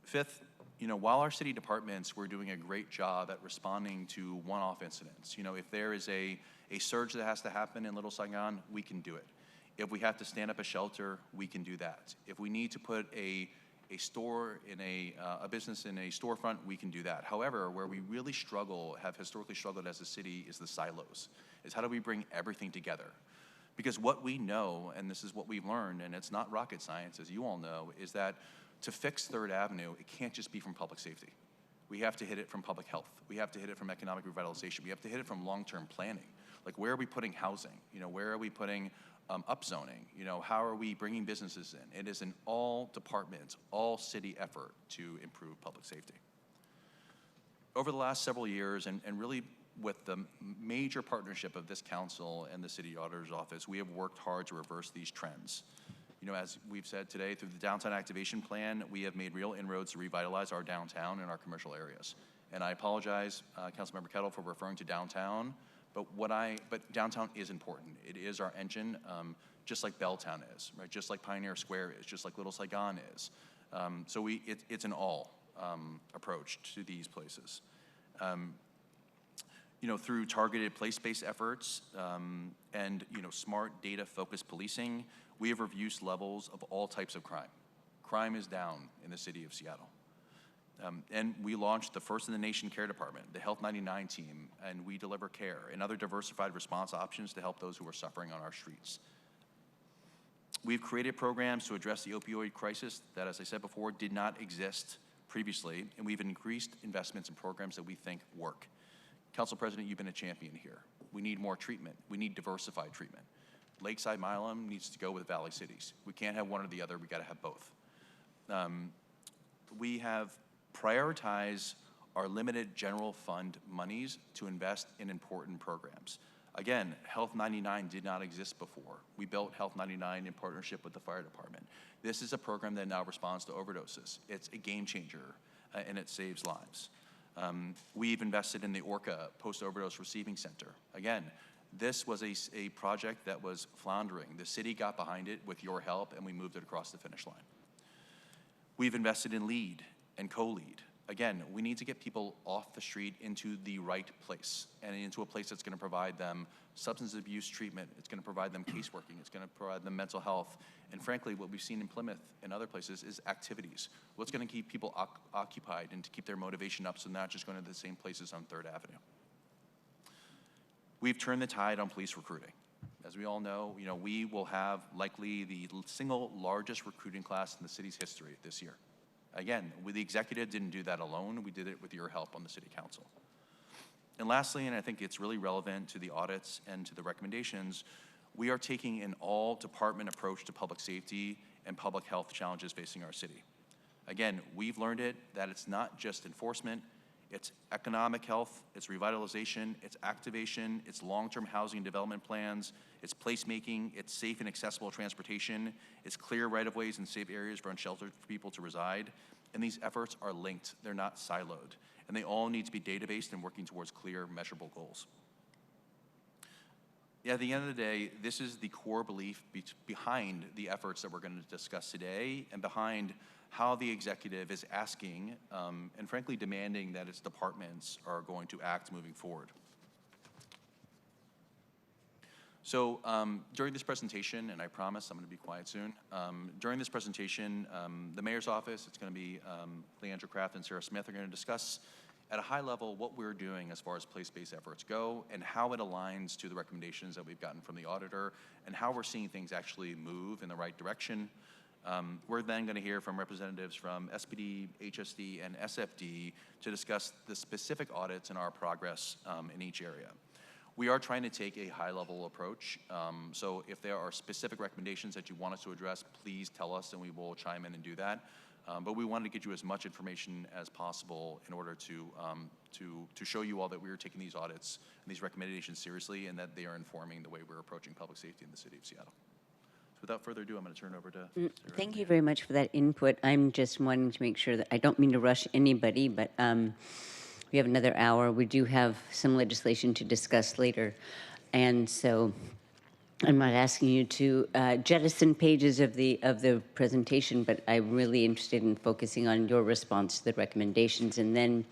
Fifth, while our city departments were doing a great job at responding to one-off incidents, if there is a surge that has to happen in Little Saigon, we can do it. If we have to stand up a shelter, we can do that. If we need to put a store in a business in a storefront, we can do that. However, where we really have historically struggled as a city, is the silos. Is how do we bring everything together? Because what we know, and this is what we've learned, and it's not rocket science, as you all know, is that to fix 3rd Avenue, it can't just be from public safety. We have to hit it from public health. We have to hit it from economic revitalization. We have to hit it from long-term planning. Like, where are we putting housing? Where are we putting upzoning? How are we bringing businesses in? It is an all department, all city effort to improve public safety. Over the last several years, and really with the major partnership of this council and the city auditor's office, we have worked hard to reverse these trends. As we've said today, through the Downtown Activation Plan, we have made real inroads to revitalize our downtown and our commercial areas. And I apologize, Councilmember Kettle, for referring to downtown, But downtown is important. It is our engine, just like Belltown is, right? Just like Pioneer Square is, just like Little Saigon is. So it's an all approach to these places. Through targeted place-based efforts and smart data-focused policing, we have reduced levels of all types of crime. Crime is down in the city of Seattle. And we launched the first in the nation care department, the Health 99 team, and we deliver care and other diversified response options to help those who are suffering on our streets. We've created programs to address the opioid crisis that, as I said before, did not exist previously, and we've increased investments in programs that we think work. Council President, you've been a champion here. We need more treatment. We need diversified treatment. Lakeside Milam needs to go with Valley Cities. We can't have one or the other. We got to have both. We have prioritized our limited general fund monies to invest in important programs. Again, Health 99 did not exist before. We built Health 99 in partnership with the fire department. This is a program that now responds to overdoses. It's a game changer, and it saves lives. We've invested in the Orca Post-Overdose Receiving Center. Again, this was a project that was floundering. The city got behind it with your help, and we moved it across the finish line. We've invested in LEAD and co-LEAD. Again, we need to get people off the street into the right place and into a place that's going to provide them substance abuse treatment. It's going to provide them caseworking. It's going to provide them mental health. And frankly, what we've seen in Plymouth and other places is activities. What's going to keep people occupied and to keep their motivation up so they're not just going to the same places on 3rd Avenue. We've turned the tide on police recruiting. As we all know, we will have likely the single largest recruiting class in the city's history this year. Again, the executive didn't do that alone. We did it with your help on the city council. And lastly, and I think it's really relevant to the audits and to the recommendations, we are taking an all-department approach to public safety and public health challenges facing our city. Again, we've learned that it's not just enforcement, it's economic health, it's revitalization, it's activation, it's long-term housing and development plans, it's placemaking, it's safe and accessible transportation, it's clear right-of-ways and safe areas for unsheltered people to reside. And these efforts are linked, they're not siloed. And they all need to be data-based and working towards clear, measurable goals. At the end of the day, this is the core belief behind the efforts that we're going to discuss today and behind how the executive is asking and frankly demanding that its departments are going to act moving forward. So during this presentation, and I promise I'm going to be quiet soon, during this presentation, the mayor's office, it's going to be Leandra Kraft and Sarah Smith are going to discuss at a high level what we're doing as far as place-based efforts go and how it aligns to the recommendations that we've gotten from the auditor and how we're seeing things actually move in the right direction. We're then going to hear from representatives from SPD, HSD, and SFD to discuss the specific audits and our progress in each area. We are trying to take a high-level approach, so if there are specific recommendations that you want us to address, please tell us and we will chime in and do that. But we wanted to get you as much information as possible in order to show you all that we are taking these audits and these recommendations seriously and that they are informing the way we're approaching public safety in the city of Seattle. So without further ado, I'm going to turn it over to Sarah. Thank you very much for that input. I'm just wanting to make sure that I don't mean to rush anybody, but we have another hour. We do have some legislation to discuss later. And so I'm not asking you to jettison pages of the presentation, but I'm really interested in focusing on your response to the recommendations. And then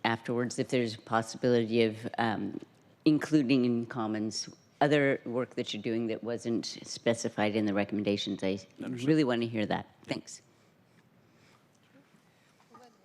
afterwards, if there's a possibility of including in comments other work that you're doing that wasn't specified in the recommendations, I really want to hear that. Thanks.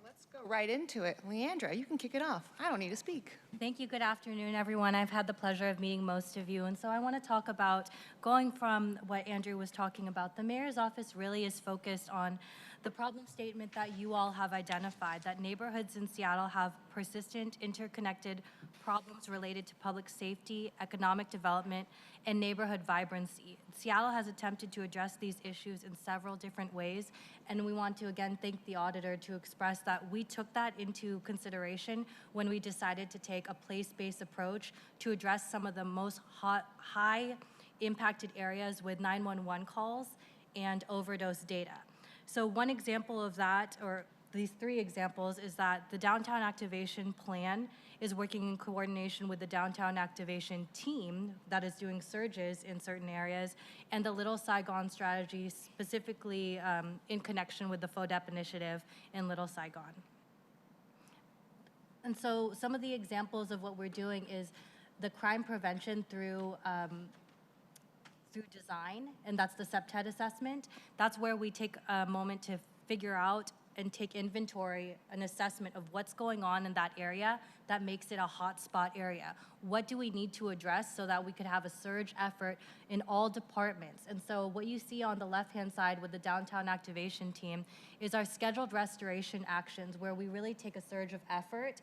Let's go right into it. Leandra, you can kick it off. I don't need to speak. Thank you. Good afternoon, everyone. I've had the pleasure of meeting most of you, and so I want to talk about going from what Andrew was talking about. The mayor's office really is focused on the problem statement that you all have identified, that neighborhoods in Seattle have persistent, interconnected problems related to public safety, economic development, and neighborhood vibrancy. Seattle has attempted to address these issues in several different ways, and we want to again thank the auditor to express that we took that into consideration when we decided to take a place-based approach to address some of the most high impacted areas with 911 calls and overdose data. So one example of that, or these three examples is that the downtown activation plan is working in coordination with the downtown activation team that is doing surges in certain areas, and the Little Saigon strategy specifically in connection with the FODEP initiative in Little Saigon. And so some of the examples of what we're doing is the crime prevention through design, and that's the SEPTED assessment. That's where we take a moment to figure out and take inventory, an assessment of what's going on in that area that makes it a hotspot area. What do we need to address so that we could have a surge effort in all departments? And so what you see on the left-hand side with the downtown activation team is our scheduled restoration actions, where we really take a surge of effort,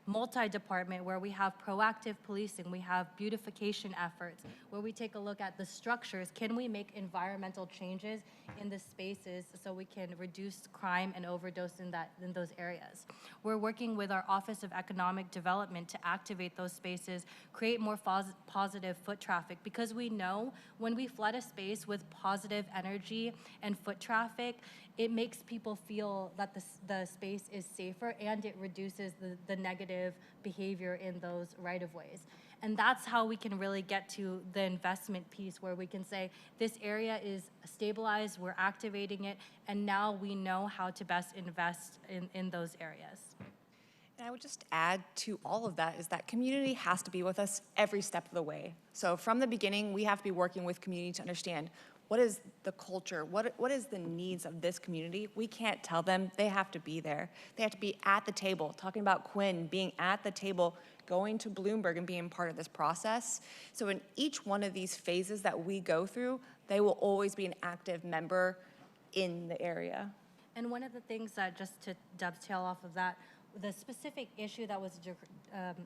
multi-department, where we have proactive policing, we have beautification efforts, where we take a look at the structures. Can we make environmental changes in the spaces so we can reduce crime and overdose in those areas? We're working with our Office of Economic Development to activate those spaces, create more positive foot traffic, because we know when we flood a space with positive energy and foot traffic, it makes people feel that the space is safer, and it reduces the negative behavior in those right-of-ways. And that's how we can really get to the investment piece, where we can say, this area is stabilized, we're activating it, and now we know how to best invest in those areas. And I would just add to all of that is that community has to be with us every step of the way. So from the beginning, we have to be working with community to understand what is the culture, what is the needs of this community. We can't tell them, they have to be there. They have to be at the table, talking about Quinn, being at the table, going to Bloomberg and being part of this process. So in each one of these phases that we go through, they will always be an active member in the area. And one of the things that, just to dovetail off of that, the specific issue that was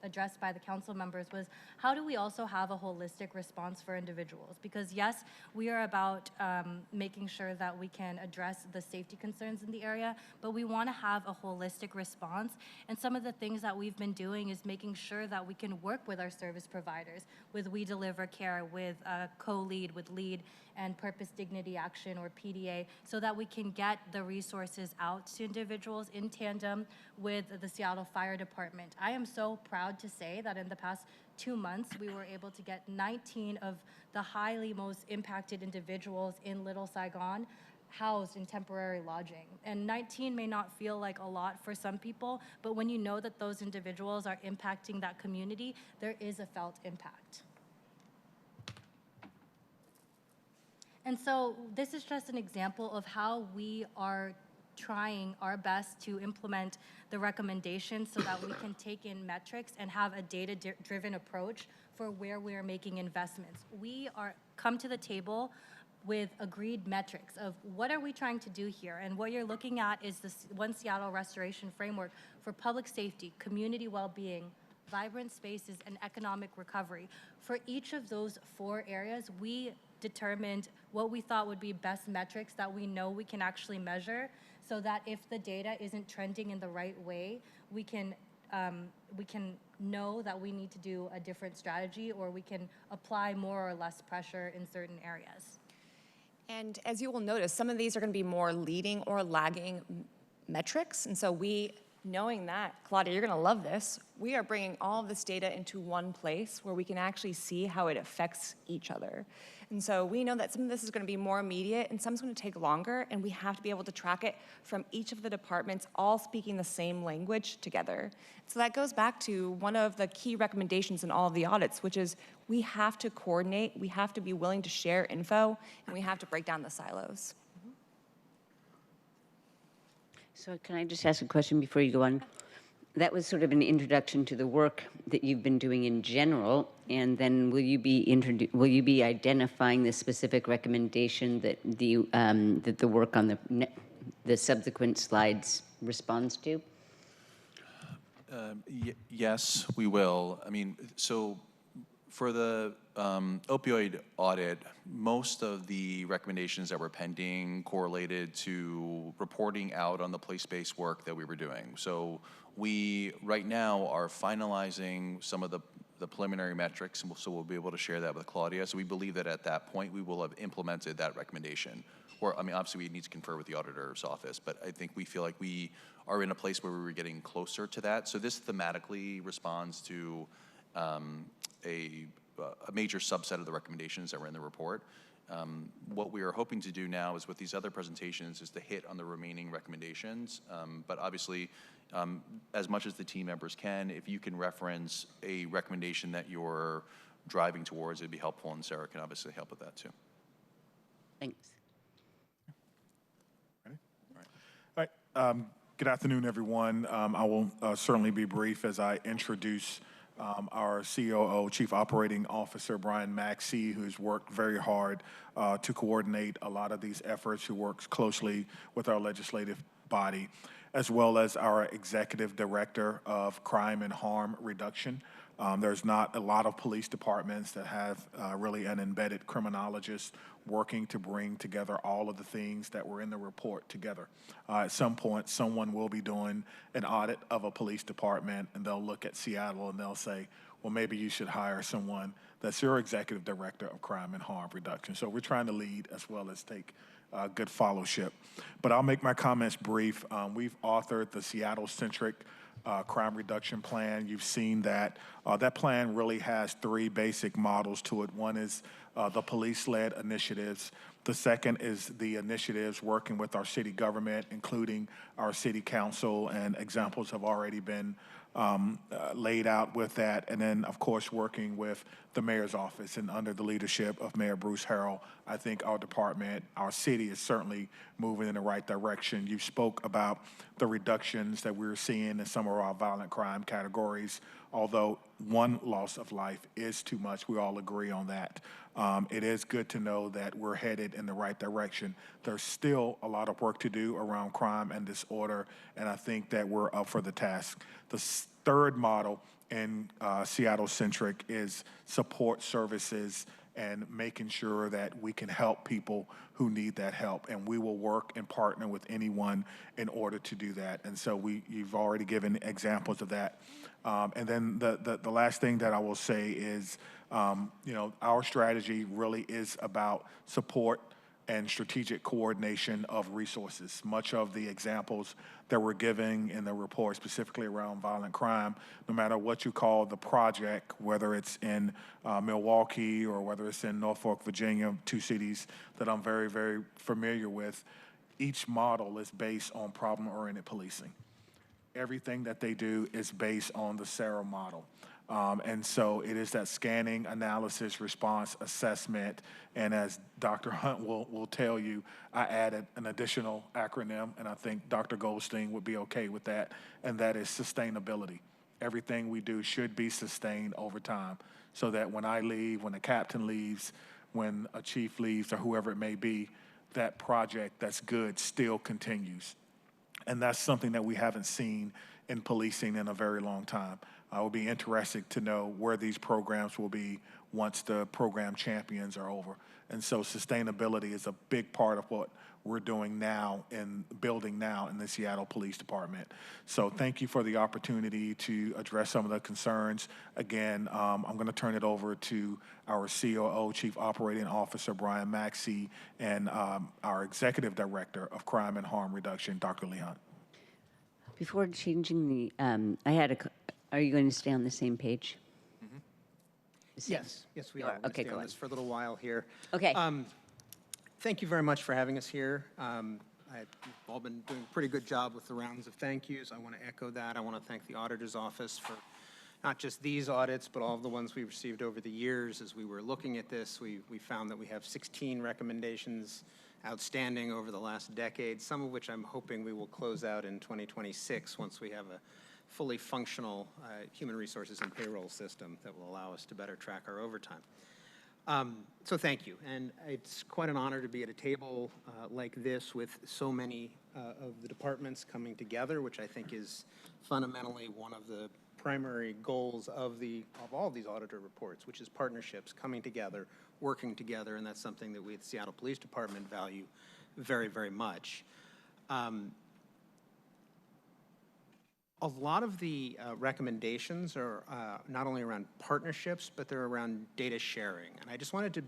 addressed by the council members was, how do we also have a holistic response for individuals? Because yes, we are about making sure that we can address the safety concerns in the area, but we want to have a holistic response. And some of the things that we've been doing is making sure that we can work with our service providers, with We Deliver Care, with co-lead, with LEAD, and Purpose Dignity Action, or PDA, so that we can get the resources out to individuals in tandem with the Seattle Fire Department. I am so proud to say that in the past 2 months, we were able to get 19 of the highly most impacted individuals in Little Saigon housed in temporary lodging. And 19 may not feel like a lot for some people, but when you know that those individuals are impacting that community, there is a felt impact. And so this is just an example of how we are trying our best to implement the recommendations so that we can take in metrics and have a data-driven approach for where we are making investments. We come to the table with agreed metrics of what are we trying to do here, and what you're looking at is this One Seattle Restoration Framework for public safety, community well-being, vibrant spaces, and economic recovery. For each of those 4 areas, we determined what we thought would be best metrics that we know we can actually measure, so that if the data isn't trending in the right way, we can know that we need to do a different strategy, or we can apply more or less pressure in certain areas. And as you will notice, some of these are going to be more leading or lagging metrics. And so knowing that, Claudia, you're going to love this, we are bringing all of this data into one place where we can actually see how it affects each other. And so we know that some of this is going to be more immediate and some is going to take longer, and we have to be able to track it from each of the departments all speaking the same language together. So that goes back to one of the key recommendations in all of the audits, which is we have to coordinate, we have to be willing to share info, and we have to break down the silos. So can I just ask a question before you go on? That was sort of an introduction to the work that you've been doing in general, and then will you be identifying the specific recommendation that the work on the subsequent slides responds to? Yes, we will. I mean, so for the opioid audit, most of the recommendations that were pending correlated to reporting out on the place-based work that we were doing. So we, right now, are finalizing some of the the preliminary metrics, and so we'll be able to share that with Claudia. So we believe that at that point, we will have implemented that recommendation. Or, I mean, obviously, we need to confer with the auditor's office, but I think we feel like we are in a place where we were getting closer to that. So this thematically responds to a major subset of the recommendations that were in the report. What we are hoping to do now is with these other presentations is to hit on the remaining recommendations. But obviously, as much as the team members can, if you can reference a recommendation that you're driving towards, it'd be helpful, and Sarah can obviously help with that too. Thanks. All right. Good afternoon, everyone. I will certainly be brief as I introduce our COO, Chief Operating Officer, Brian Maxey, who's worked very hard to coordinate a lot of these efforts, who works closely with our legislative body, as well as our Executive Director of Crime and Harm Reduction. There's not a lot of police departments that have really an embedded criminologist working to bring together all of the things that were in the report together. At some point, someone will be doing an audit of a police department, and they'll look at Seattle and they'll say, well, maybe you should hire someone that's your Executive Director of Crime and Harm Reduction. So we're trying to lead as well as take good fellowship. But I'll make my comments brief. We've authored the Seattle-centric crime reduction plan. You've seen that. That plan really has three basic models to it. One is the police-led initiatives. The second is the initiatives working with our city government, including our city council, and examples have already been laid out with that. And then, of course, working with the mayor's office and under the leadership of Mayor Bruce Harrell, I think our department, our city is certainly moving in the right direction. You spoke about the reductions that we're seeing in some of our violent crime categories. Although one loss of life is too much, we all agree on that. It is good to know that we're headed in the right direction. There's still a lot of work to do around crime and disorder, and I think that we're up for the task. The third model in Seattle-centric is support services and making sure that we can help people who need that help. And we will work and partner with anyone in order to do that. And so you've already given examples of that. And then the last thing that I will say is, our strategy really is about support and strategic coordination of resources. Much of the examples that we're giving in the report, specifically around violent crime, no matter what you call the project, whether it's in Milwaukee or whether it's in Norfolk, Virginia, two cities that I'm very, very familiar with, each model is based on problem-oriented policing. Everything that they do is based on the SARA model. And so it is that scanning, analysis, response, assessment, and as Dr. Hunt will tell you, I added an additional acronym, and I think Dr. Goldstein would be okay with that, and that is sustainability. Everything we do should be sustained over time, so that when I leave, when a captain leaves, when a chief leaves, or whoever it may be, that project that's good still continues. And that's something that we haven't seen in policing in a very long time. I will be interested to know where these programs will be once the program champions are over. And so sustainability is a big part of what we're doing now and building now in the Seattle Police Department. So thank you for the opportunity to address some of the concerns. Again, I'm going to turn it over to our COO, Chief Operating Officer, Brian Maxey, and our Executive Director of Crime and Harm Reduction, Dr. Leon. Before changing the, are you going to stay on the same page? Yes, we are. Okay, go go on on. this for a little while here. Okay. Thank you very much for having us here. You've all been doing a pretty good job with the rounds of thank yous. I want to echo that. I want to thank the Auditor's Office for not just these audits, but all of the ones we've received over the years. As we were looking at this, we found that we have 16 recommendations outstanding over the last decade, some of which I'm hoping we will close out in 2026 once we have a fully functional human resources and payroll system that will allow us to better track our overtime. So thank you. And it's quite an honor to be at a table like this with so many of the departments coming together, which I think is fundamentally one of the primary goals of all of these auditor reports, which is partnerships, coming together, working together, and that's something that we at the Seattle Police Department value very, very much. a lot of the recommendations are not only around partnerships, but they're around data sharing. And I just wanted to,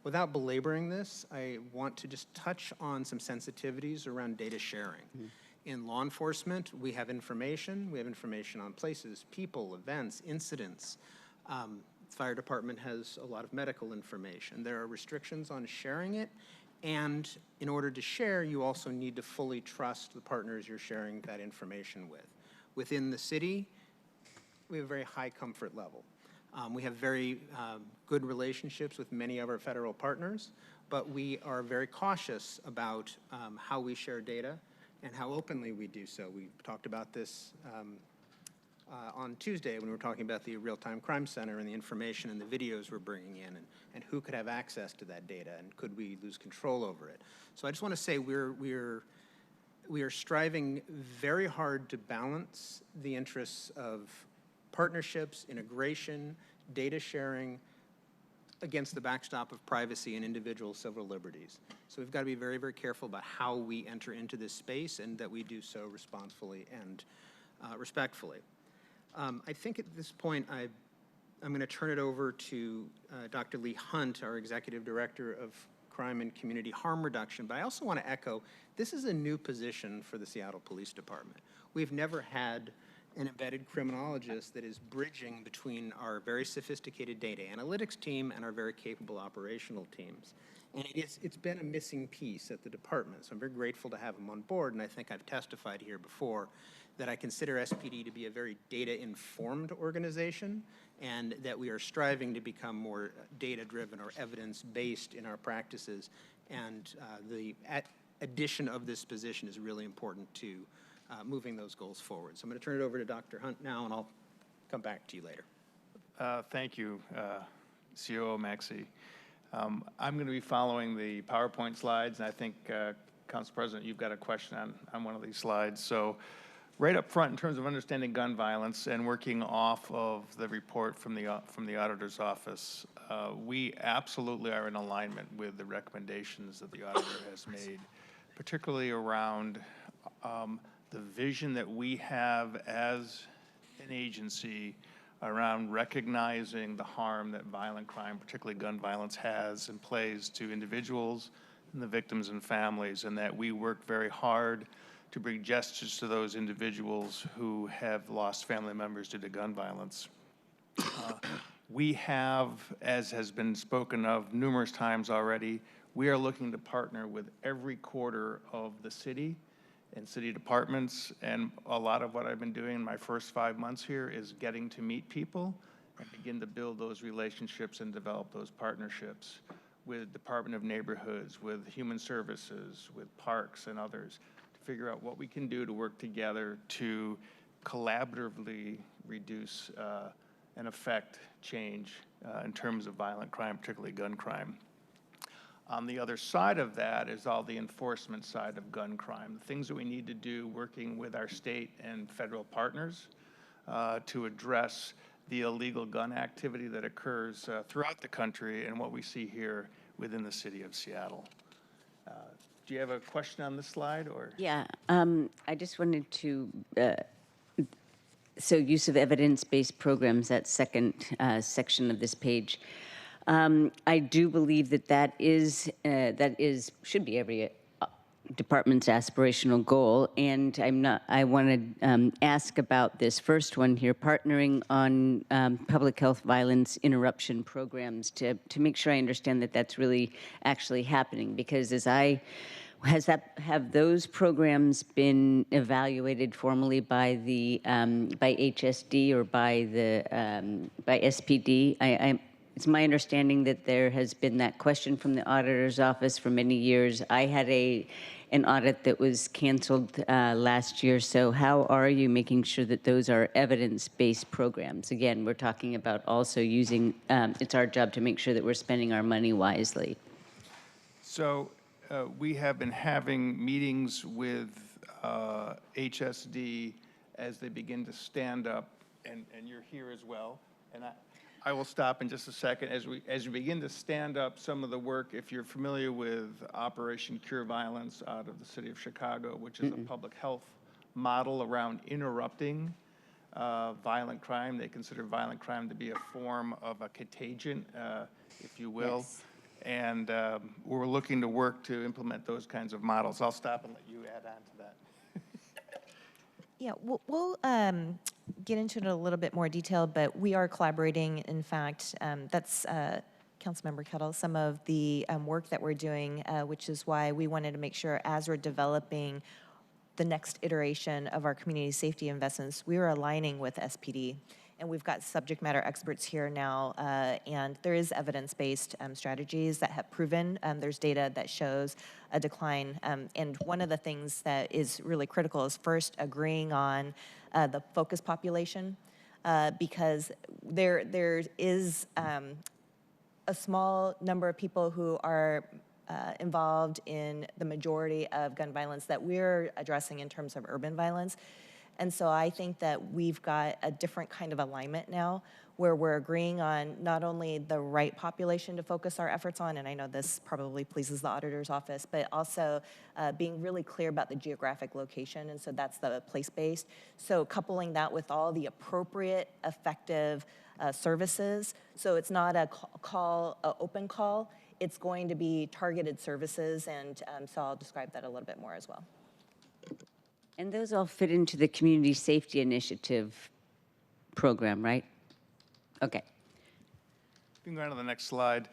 without belaboring this, I want to just touch on some sensitivities around data sharing. In law enforcement, we have information. We have information on places, people, events, incidents. Fire department has a lot of medical information. There are restrictions on sharing it. And in order to share, you also need to fully trust the partners you're sharing that information with. Within the city, we have a very high comfort level. We have very good relationships with many of our federal partners, but we are very cautious about how we share data and how openly we do so. We talked about this on Tuesday when we were talking about the Real-Time Crime Center and the information and the videos we're bringing in, and who could have access to that data, and could we lose control over it. So I just want to say we are striving very hard to balance the interests of partnerships, integration, data sharing, against the backstop of privacy and individual civil liberties. So we've got to be very, very careful about how we enter into this space, and that we do so responsibly and respectfully. I think at this point, I'm going to turn it over to Dr. Lee Hunt, our Executive Director of Crime and Community Harm Reduction. But I also want to echo, this is a new position for the Seattle Police Department. We've never had an embedded criminologist that is bridging between our very sophisticated data analytics team and our very capable operational teams. And it's been a missing piece at the department. So I'm very grateful to have him on board, and I think I've testified here before that I consider SPD to be a very data-informed organization, and that we are striving to become more data-driven or evidence-based in our practices. And the addition of this position is really important to moving those goals forward. So I'm going to turn it over to Dr. Hunt now, and I'll come back to you later. Thank you, COO Maxey. I'm going to be following the PowerPoint slides, and I think, Council President, you've got a question on one of these slides. So right up front, in terms of understanding gun violence and working off of the report from the Auditor's Office, we absolutely are in alignment with the recommendations that the Auditor has made, particularly around the vision that we have as an agency around recognizing the harm that violent crime, particularly gun violence, has and plays to individuals and the victims and families, and that we work very hard to bring justice to those individuals who have lost family members due to gun violence. We have, as has been spoken of numerous times already, we are looking to partner with every quarter of the city and city departments, and a lot of what I've been doing in my first 5 months here is getting to meet people and begin to build those relationships and develop those partnerships with Department of Neighborhoods, with Human Services, with parks and others, to figure out what we can do to work together to collaboratively reduce and affect change in terms of violent crime, particularly gun crime. On the other side of that is all the enforcement side of gun crime, the things that we need to do working with our state and federal partners to address the illegal gun activity that occurs throughout the country and what we see here within the city of Seattle. Do you have a question on this slide, or? Yeah, I just wanted to, so use of evidence-based programs, that second section of this page. I do believe that should be every department's aspirational goal, and I want to ask about this first one here, partnering on public health violence interruption programs to make sure I understand that that's really actually happening, because have those programs been evaluated formally by by HSD or by SPD? It's my understanding that there has been that question from the Auditor's Office for many years. I had an audit that was canceled last year. So how are you making sure that those are evidence-based programs? Again, we're talking about also using, it's our job to make sure that we're spending our money wisely. So we have been having meetings with HSD as they begin to stand up, and you're here as well. And I will stop in just a second as we begin to stand up some of the work. If you're familiar with Operation Cure Violence out of the city of Chicago, which is a public health model around interrupting violent crime. They consider violent crime to be a form of a contagion, if you will. Yes. And we're looking to work to implement those kinds of models. I'll stop and let you add on to that. Yeah, we'll get into it in a little bit more detail, but we are collaborating. In fact, that's Councilmember Kettle, some of the work that we're doing, which is why we wanted to make sure as we're developing the next iteration of our community safety investments, we are aligning with SPD. And we've got subject matter experts here now, and there is evidence-based strategies that have proven. There's data that shows a decline. And one of the things that is really critical is first agreeing on the focus population, because there is a small number of people who are involved in the majority of gun violence that we're addressing in terms of urban violence. And so I think that we've got a different kind of alignment now where we're agreeing on not only the right population to focus our efforts on, and I know this probably pleases the auditor's office, but also being really clear about the geographic location, and so that's the place-based. So coupling that with all the appropriate, effective services, so it's not a open call, it's going to be targeted services, and so I'll describe that a little bit more as well. And those all fit into the Community Safety Initiative program, right? Okay. You can go on to the next slide.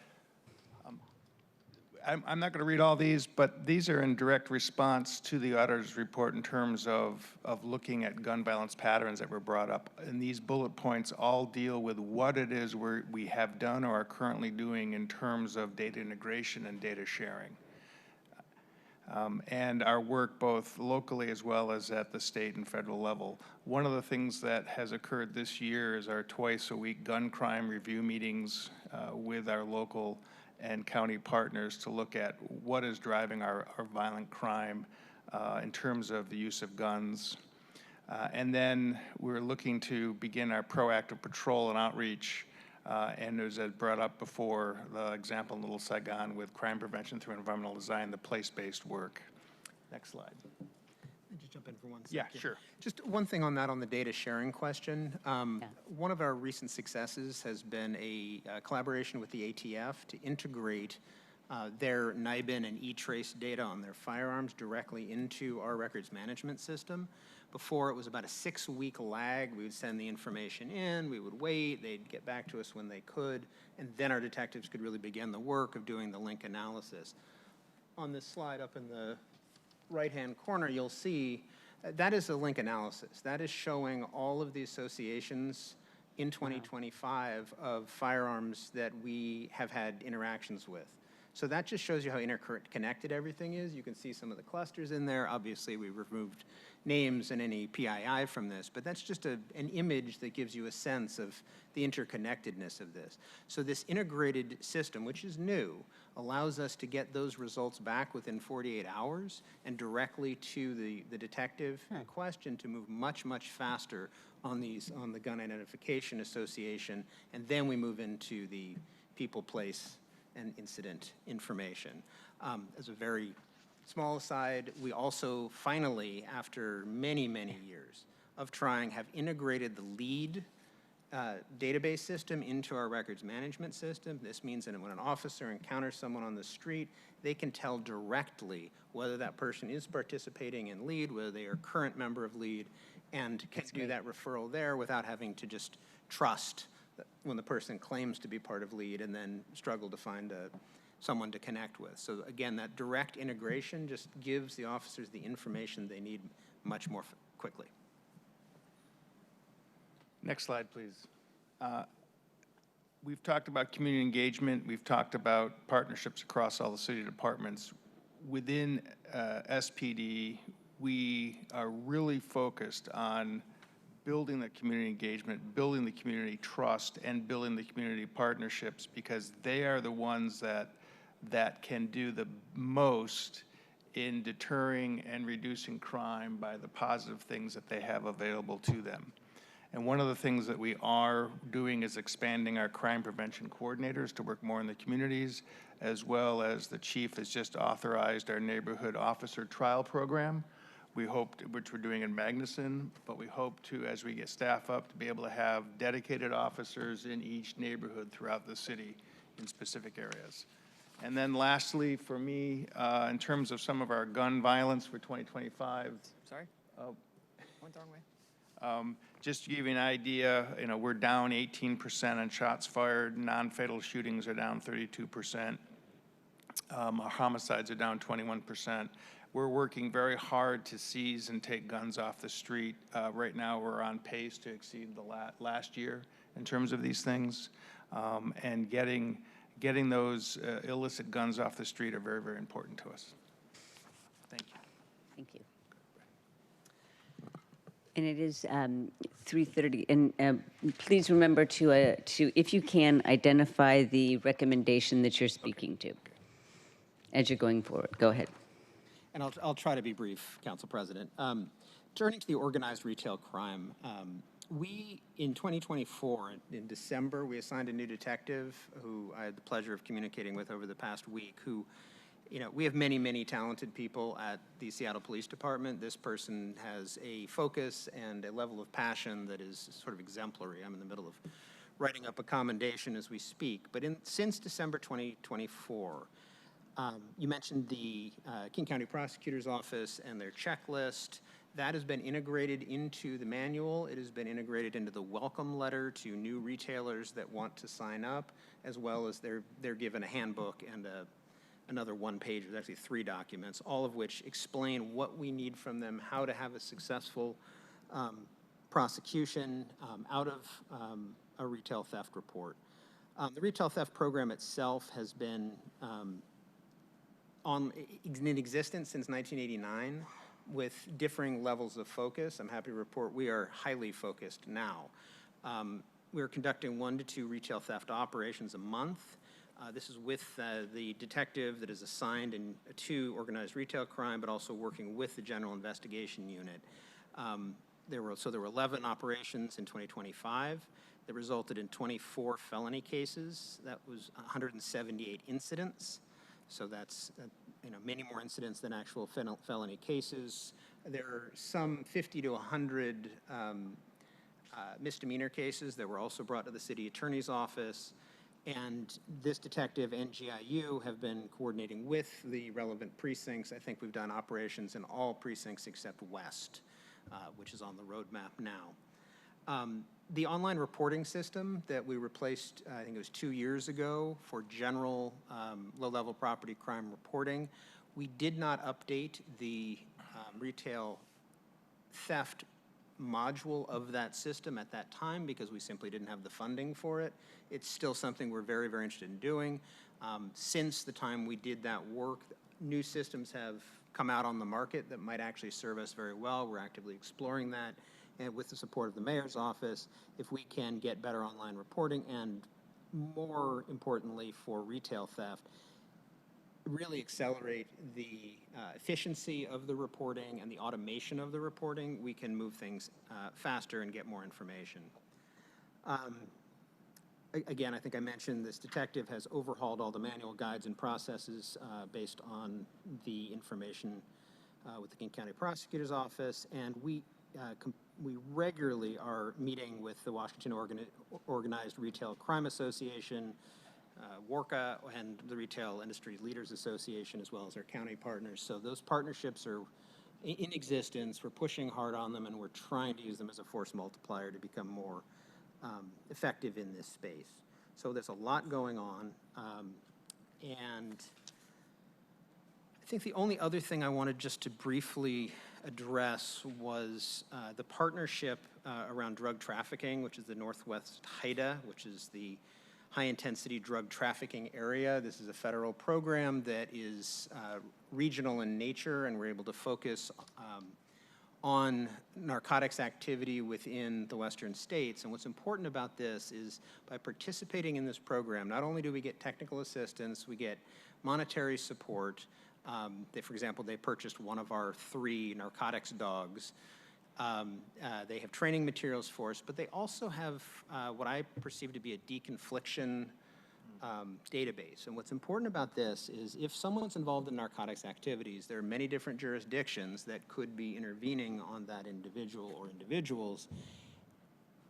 I'm not going to read all these, but these are in direct response to the auditor's report in terms of looking at gun violence patterns that were brought up. And these bullet points all deal with what it is we have done or are currently doing in terms of data integration and data sharing. And our work both locally as well as at the state and federal level. One of the things that has occurred this year is our twice-a-week gun crime review meetings with our local and county partners to look at what is driving our violent crime in terms of the use of guns. And then we're looking to begin our proactive patrol and outreach. And as I brought up before, the example in Little Saigon with crime prevention through environmental design, the place-based work. Next slide. Just jump in for 1 second. Yeah, sure. Just one thing on that, on the data sharing question. One of our recent successes has been a collaboration with the ATF to integrate their NIBIN and E-Trace data on their firearms directly into our records management system. Before, it was about a 6-week lag. We would send the information in, we would wait, they'd get back to us when they could, and then our detectives could really begin the work of doing the link analysis. On this slide up in the right-hand corner, you'll see that is a link analysis. That is showing all of the associations in 2025 of firearms that we have had interactions with. So that just shows you how interconnected everything is. You can see some of the clusters in there. Obviously, we removed names and any PII from this, but that's just an image that gives you a sense of the interconnectedness of this. So this integrated system, which is new, allows us to get those results back within 48 hours and directly to the detective in question to move much, much faster on the gun identification association, and then we move into the people, place, and incident information. As a very small aside, we also finally, after many, many years of trying, have integrated the LEAD database system into our records management system. This means that when an officer encounters someone on the street, they can tell directly whether that person is participating in LEAD, whether they are a current member of LEAD, and can do that referral there without having to just trust when the person claims to be part of LEAD and then struggle to find someone to connect with. So again, that direct integration just gives the officers the information they need much more quickly. Next slide, please. We've talked about community engagement. We've talked about partnerships across all the city departments. Within SPD, we are really focused on building the community engagement, building the community trust, and building the community partnerships, because they are the ones that can do the most in deterring and reducing crime by the positive things that they have available to them. And one of the things that we are doing is expanding our crime prevention coordinators to work more in the communities, as well as the chief has just authorized our neighborhood officer trial program, We hope, which we're doing in Magnuson, but we hope to, as we get staff up, to be able to have dedicated officers in each neighborhood throughout the city in specific areas. And then lastly, for me, in terms of some of our gun violence for 2025. Sorry? Oh. Went the wrong way. Just to give you an idea, we're down 18% on shots fired. Non-fatal shootings are down 32%. Our homicides are down 21%. We're working very hard to seize and take guns off the street. Right now, we're on pace to exceed the last year in terms of these things. And getting those illicit guns off the street are very, very important to us. Thank you. Thank you. And it is 3:30, and please remember to, if you can, identify the recommendation that you're speaking to as you're going forward. Go ahead. And I'll try to be brief, Council President. Turning to the organized retail crime, we, in 2024, in December, we assigned a new detective who I had the pleasure of communicating with over the past week, who, we have many, many talented people at the Seattle Police Department. This person has a focus and a level of passion that is sort of exemplary. I'm in the middle of writing up a commendation as we speak. But since December 2024, you mentioned the King County Prosecutor's Office and their checklist. That has been integrated into the manual. It has been integrated into the welcome letter to new retailers that want to sign up, as well as they're given a handbook and another one page, there's actually 3 documents, all of which explain what we need from them, how to have a successful prosecution out of a retail theft report. The retail theft program itself has been in existence since 1989 with differing levels of focus. I'm happy to report we are highly focused now. We're conducting 1 to 2 retail theft operations a month. This is with the detective that is assigned to organized retail crime, but also working with the General Investigation Unit. There were 11 operations in 2025 that resulted in 24 felony cases. That was 178 incidents. So that's many more incidents than actual felony cases. There are some 50 to 100 misdemeanor cases that were also brought to the city attorney's office. And this detective and GIU have been coordinating with the relevant precincts. I think we've done operations in all precincts except West, which is on the roadmap now. The online reporting system that we replaced, I think it was 2 years ago, for general low-level property crime reporting, we did not update the retail theft module of that system at that time because we simply didn't have the funding for it. It's still something we're very, very interested in doing. Since the time we did that work, new systems have come out on the market that might actually serve us very well. We're actively exploring that. And with the support of the mayor's office, if we can get better online reporting and, more importantly for retail theft, really accelerate the efficiency of the reporting and the automation of the reporting, we can move things faster and get more information. Again, I think I mentioned this detective has overhauled all the manual guides and processes based on the information with the King County Prosecutor's Office, and we regularly are meeting with the Washington Organized Retail Crime Association, WORCA, and the Retail Industry Leaders Association, as well as our county partners. So those partnerships are in existence. We're pushing hard on them, and we're trying to use them as a force multiplier to become more effective in this space. So there's a lot going on. And I think the only other thing I wanted just to briefly address was the partnership around drug trafficking, which is the Northwest HIDA, which is the high-intensity drug trafficking area. This is a federal program that is regional in nature, and we're able to focus on narcotics activity within the western states. And what's important about this is by participating in this program, not only do we get technical assistance, we get monetary support. For example, they purchased one of our 3 narcotics dogs. They have training materials for us, but they also have what I perceive to be a deconfliction database. And what's important about this is if someone's involved in narcotics activities, there are many different jurisdictions that could be intervening on that individual or individuals,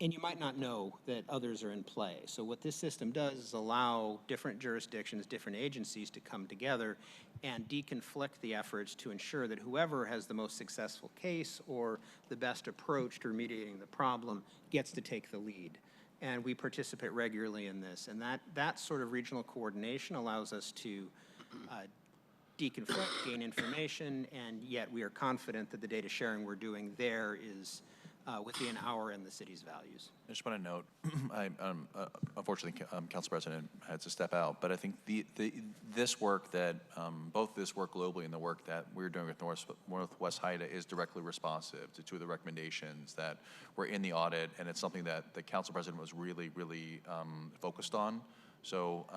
and you might not know that others are in play. So what this system does is allow different jurisdictions, different agencies to come together and deconflict the efforts to ensure that whoever has the most successful case or the best approach to remediating the problem gets to take the lead. And we participate regularly in this. And that sort of regional coordination allows us to deconflict, gain information, and yet we are confident that the data sharing we're doing there is within our and the city's values. I just want to note, unfortunately, Council President had to step out, but I think this work that, both this work globally and the work that we're doing with Northwest HIDA is directly responsive to two of the recommendations that were in the audit, and it's something that the Council President was really, really focused on. So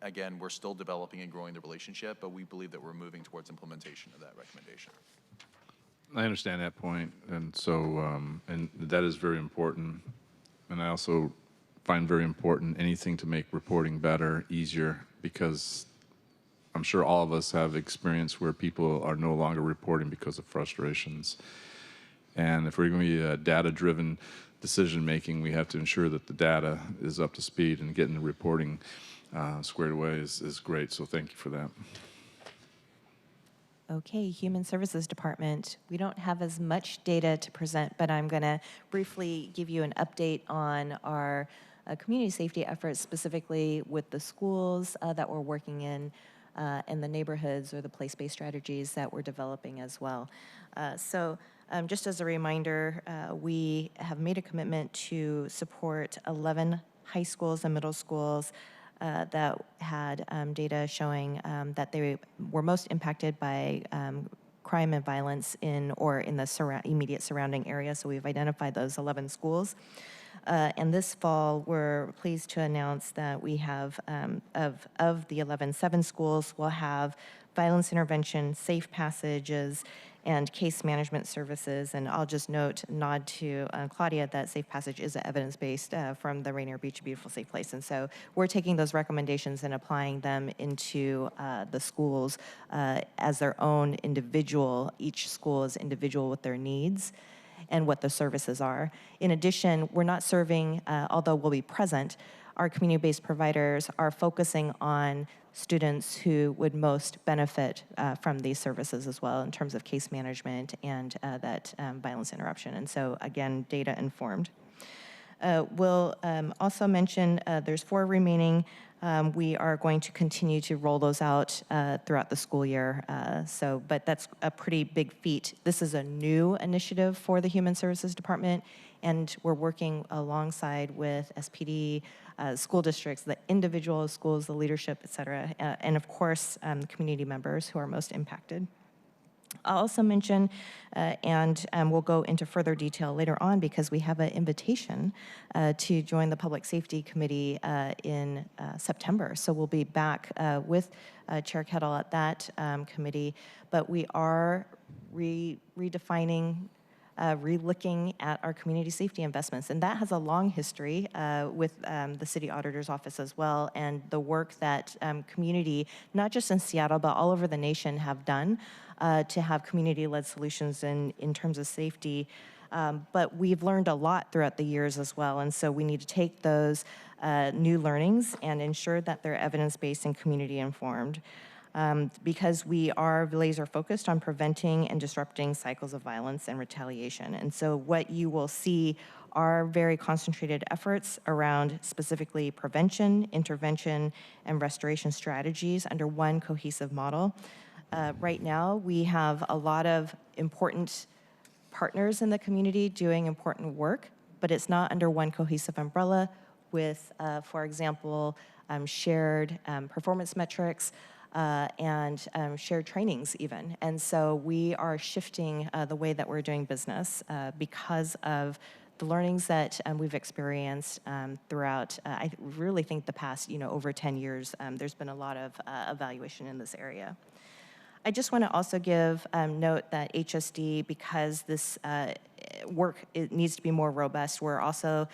again, we're still developing and growing the relationship, but we believe that we're moving towards implementation of that recommendation. I understand that point, and so and that is very important. And I also find very important anything to make reporting better, easier, because I'm sure all of us have experience where people are no longer reporting because of frustrations. And if we're going to be a data-driven decision-making, we have to ensure that the data is up to speed, and getting the reporting squared away is great. So thank you for that. Okay, Human Services Department. We don't have as much data to present, but I'm going to briefly give you an update on our community safety efforts, specifically with the schools that we're working in and the neighborhoods or the place-based strategies that we're developing as well. Just as a reminder, we have made a commitment to support 11 high schools and middle schools that had data showing that they were most impacted by crime and violence in the immediate surrounding area. So we've identified those 11 schools. And this fall, we're pleased to announce that we have, of the 11, 7 schools will have violence intervention, safe passages, and case management services. And I'll just nod to Claudia that Safe Passage is evidence-based from the Rainier Beach Beautiful Safe Place. And so we're taking those recommendations and applying them into the schools as their own individual. Each school is individual with their needs and what the services are. In addition, we're not serving, although we'll be present, our community-based providers are focusing on students who would most benefit from these services as well in terms of case management and that violence interruption. And so again, data informed. We'll also mention there's 4 remaining. We are going to continue to roll those out throughout the school year. But that's a pretty big feat. This is a new initiative for the Human Services Department, and we're working alongside with SPD, school districts, the individual schools, the leadership, et cetera, and of course, community members who are most impacted. I'll also mention, and we'll go into further detail later on because we have an invitation to join the Public Safety Committee in September. So we'll be back with Chair Kettle at that committee, but we are redefining, re-looking at our community safety investments. And that has a long history with the City Auditor's Office as well, and the work that community, not just in Seattle, but all over the nation have done to have community-led solutions in terms of safety. But we've learned a lot throughout the years as well, and so we need to take those new learnings and ensure that they're evidence-based and community-informed. Because we are laser focused on preventing and disrupting cycles of violence and retaliation. And so what you will see are very concentrated efforts around specifically prevention, intervention, and restoration strategies under one cohesive model. Right now, we have a lot of important partners in the community doing important work, but it's not under one cohesive umbrella with, for example, shared performance metrics, and shared trainings even. And so we are shifting the way that we're doing business because of the learnings that we've experienced throughout, I really think the past, over 10 years, there's been a lot of evaluation in this area. I just want to also give note that HSD, because this work it needs to be more robust, we're also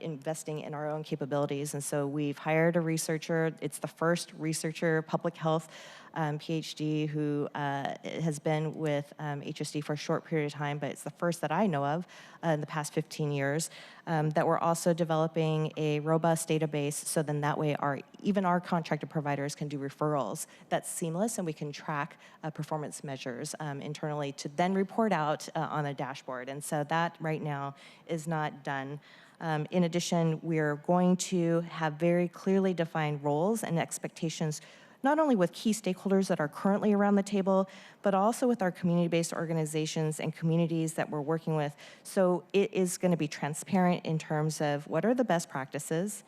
investing in our own capabilities. And so we've hired a researcher. It's the first researcher, public health PhD, who has been with HSD for a short period of time, but it's the first that I know of in the past 15 years, that we're also developing a robust database, so then that way even our contracted providers can do referrals. That's seamless, and we can track performance measures internally to then report out on a dashboard. And so that right now is not done. In addition, we're going to have very clearly defined roles and expectations, not only with key stakeholders that are currently around the table, but also with our community-based organizations and communities that we're working with. So it is going to be transparent in terms of what are the best practices,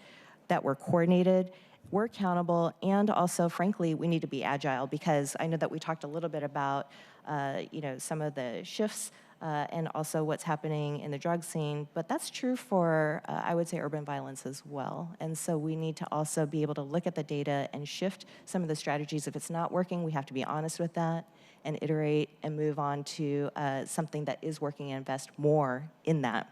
that we're coordinated, we're accountable, and also, frankly, we need to be agile, because I know that we talked a little bit about some of the shifts and also what's happening in the drug scene, but that's true for, I would say, urban violence as well. And so we need to also be able to look at the data and shift some of the strategies. If it's not working, we have to be honest with that and iterate and move on to something that is working and invest more in that.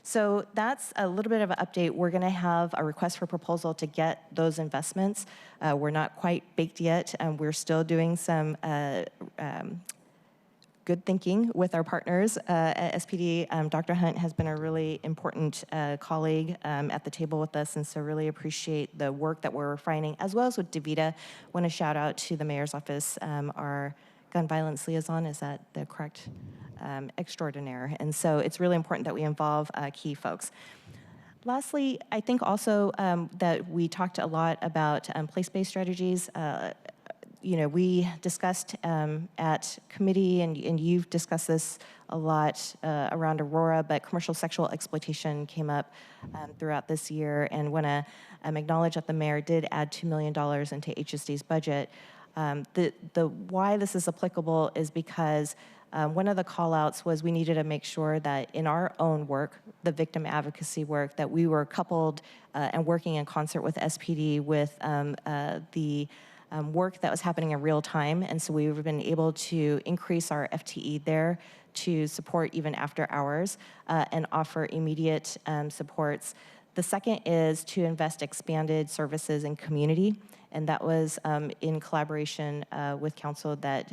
So that's a little bit of an update. We're going to have a request for proposal to get those investments. We're not quite baked yet, and we're still doing some good thinking with our partners at SPD. Dr. Hunt has been a really important colleague at the table with us, and so really appreciate the work that we're refining, as well as with DaVita. Want to shout out to the mayor's office, our gun violence liaison, is that the correct extraordinaire? And so it's really important that we involve key folks. Lastly, I think also that we talked a lot about place-based strategies. We discussed at committee, and you've discussed this a lot around Aurora, but commercial sexual exploitation came up throughout this year, and want to acknowledge that the mayor did add $2 million into HSD's budget. The why this is applicable is because one of the call-outs was we needed to make sure that in our own work, the victim advocacy work, that we were coupled and working in concert with SPD with the work that was happening in real time. And so we've been able to increase our FTE there to support even after hours and offer immediate supports. The second is to invest expanded services in community. And that was in collaboration with council that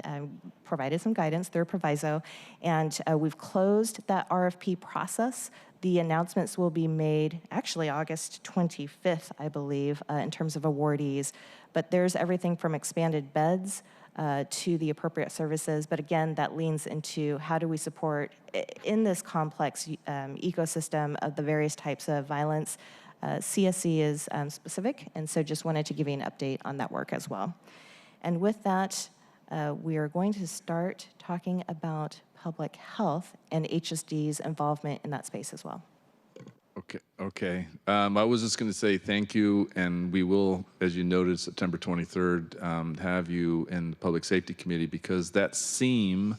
provided some guidance through a proviso. And we've closed that RFP process. The announcements will be made actually August 25th, I believe, in terms of awardees. But there's everything from expanded beds to the appropriate services. But again, that leans into how do we support in this complex ecosystem of the various types of violence. CSE is specific, and so just wanted to give you an update on that work as well. And with that, we are going to start talking about public health and HSD's involvement in that space as well. Okay. I was just going to say thank you, and we will, as you noted, September 23rd, have you in the Public Safety Committee, because that seam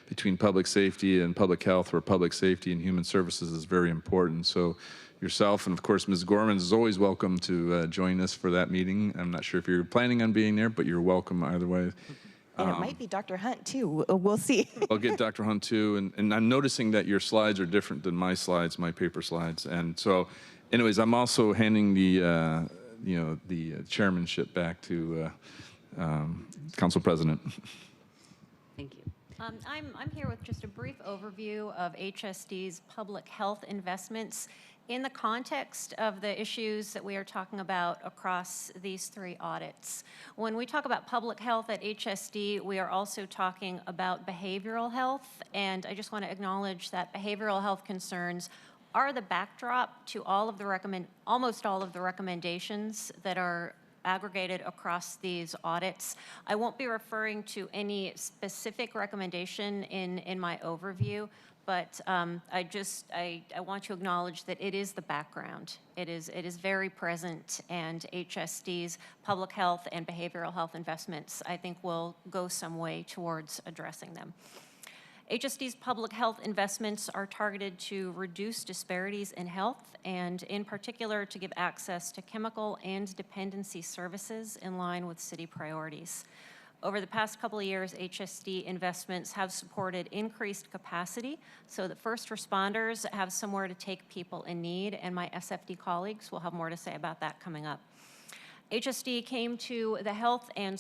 between public safety and public health, or public safety and human services, is very important. So yourself and, of course, Ms. Gorman is always welcome to join us for that meeting. I'm not sure if you're planning on being there, but you're welcome either way. And it might be Dr. Hunt, too. We'll see. I'll get Dr. Hunt, too. And I'm noticing that your slides are different than my slides, my paper slides. And so, anyways, I'm also handing the chairmanship back to Council President. Thank you. I'm here with just a brief overview of HSD's public health investments in the context of the issues that we are talking about across these three audits. When we talk about public health at HSD, we are also talking about behavioral health, and I just want to acknowledge that behavioral health concerns are the backdrop to almost all of the recommendations that are aggregated across these audits. I won't be referring to any specific recommendation in my overview, but I want to acknowledge that it is the background. It is very present, and HSD's public health and behavioral health investments, I think, will go some way towards addressing them. HSD's public health investments are targeted to reduce disparities in health, and in particular to give access to chemical and dependency services in line with city priorities. Over the past couple of years, HSD investments have supported increased capacity so that first responders have somewhere to take people in need, and my SFD colleagues will have more to say about that coming up. HSD came to the Health and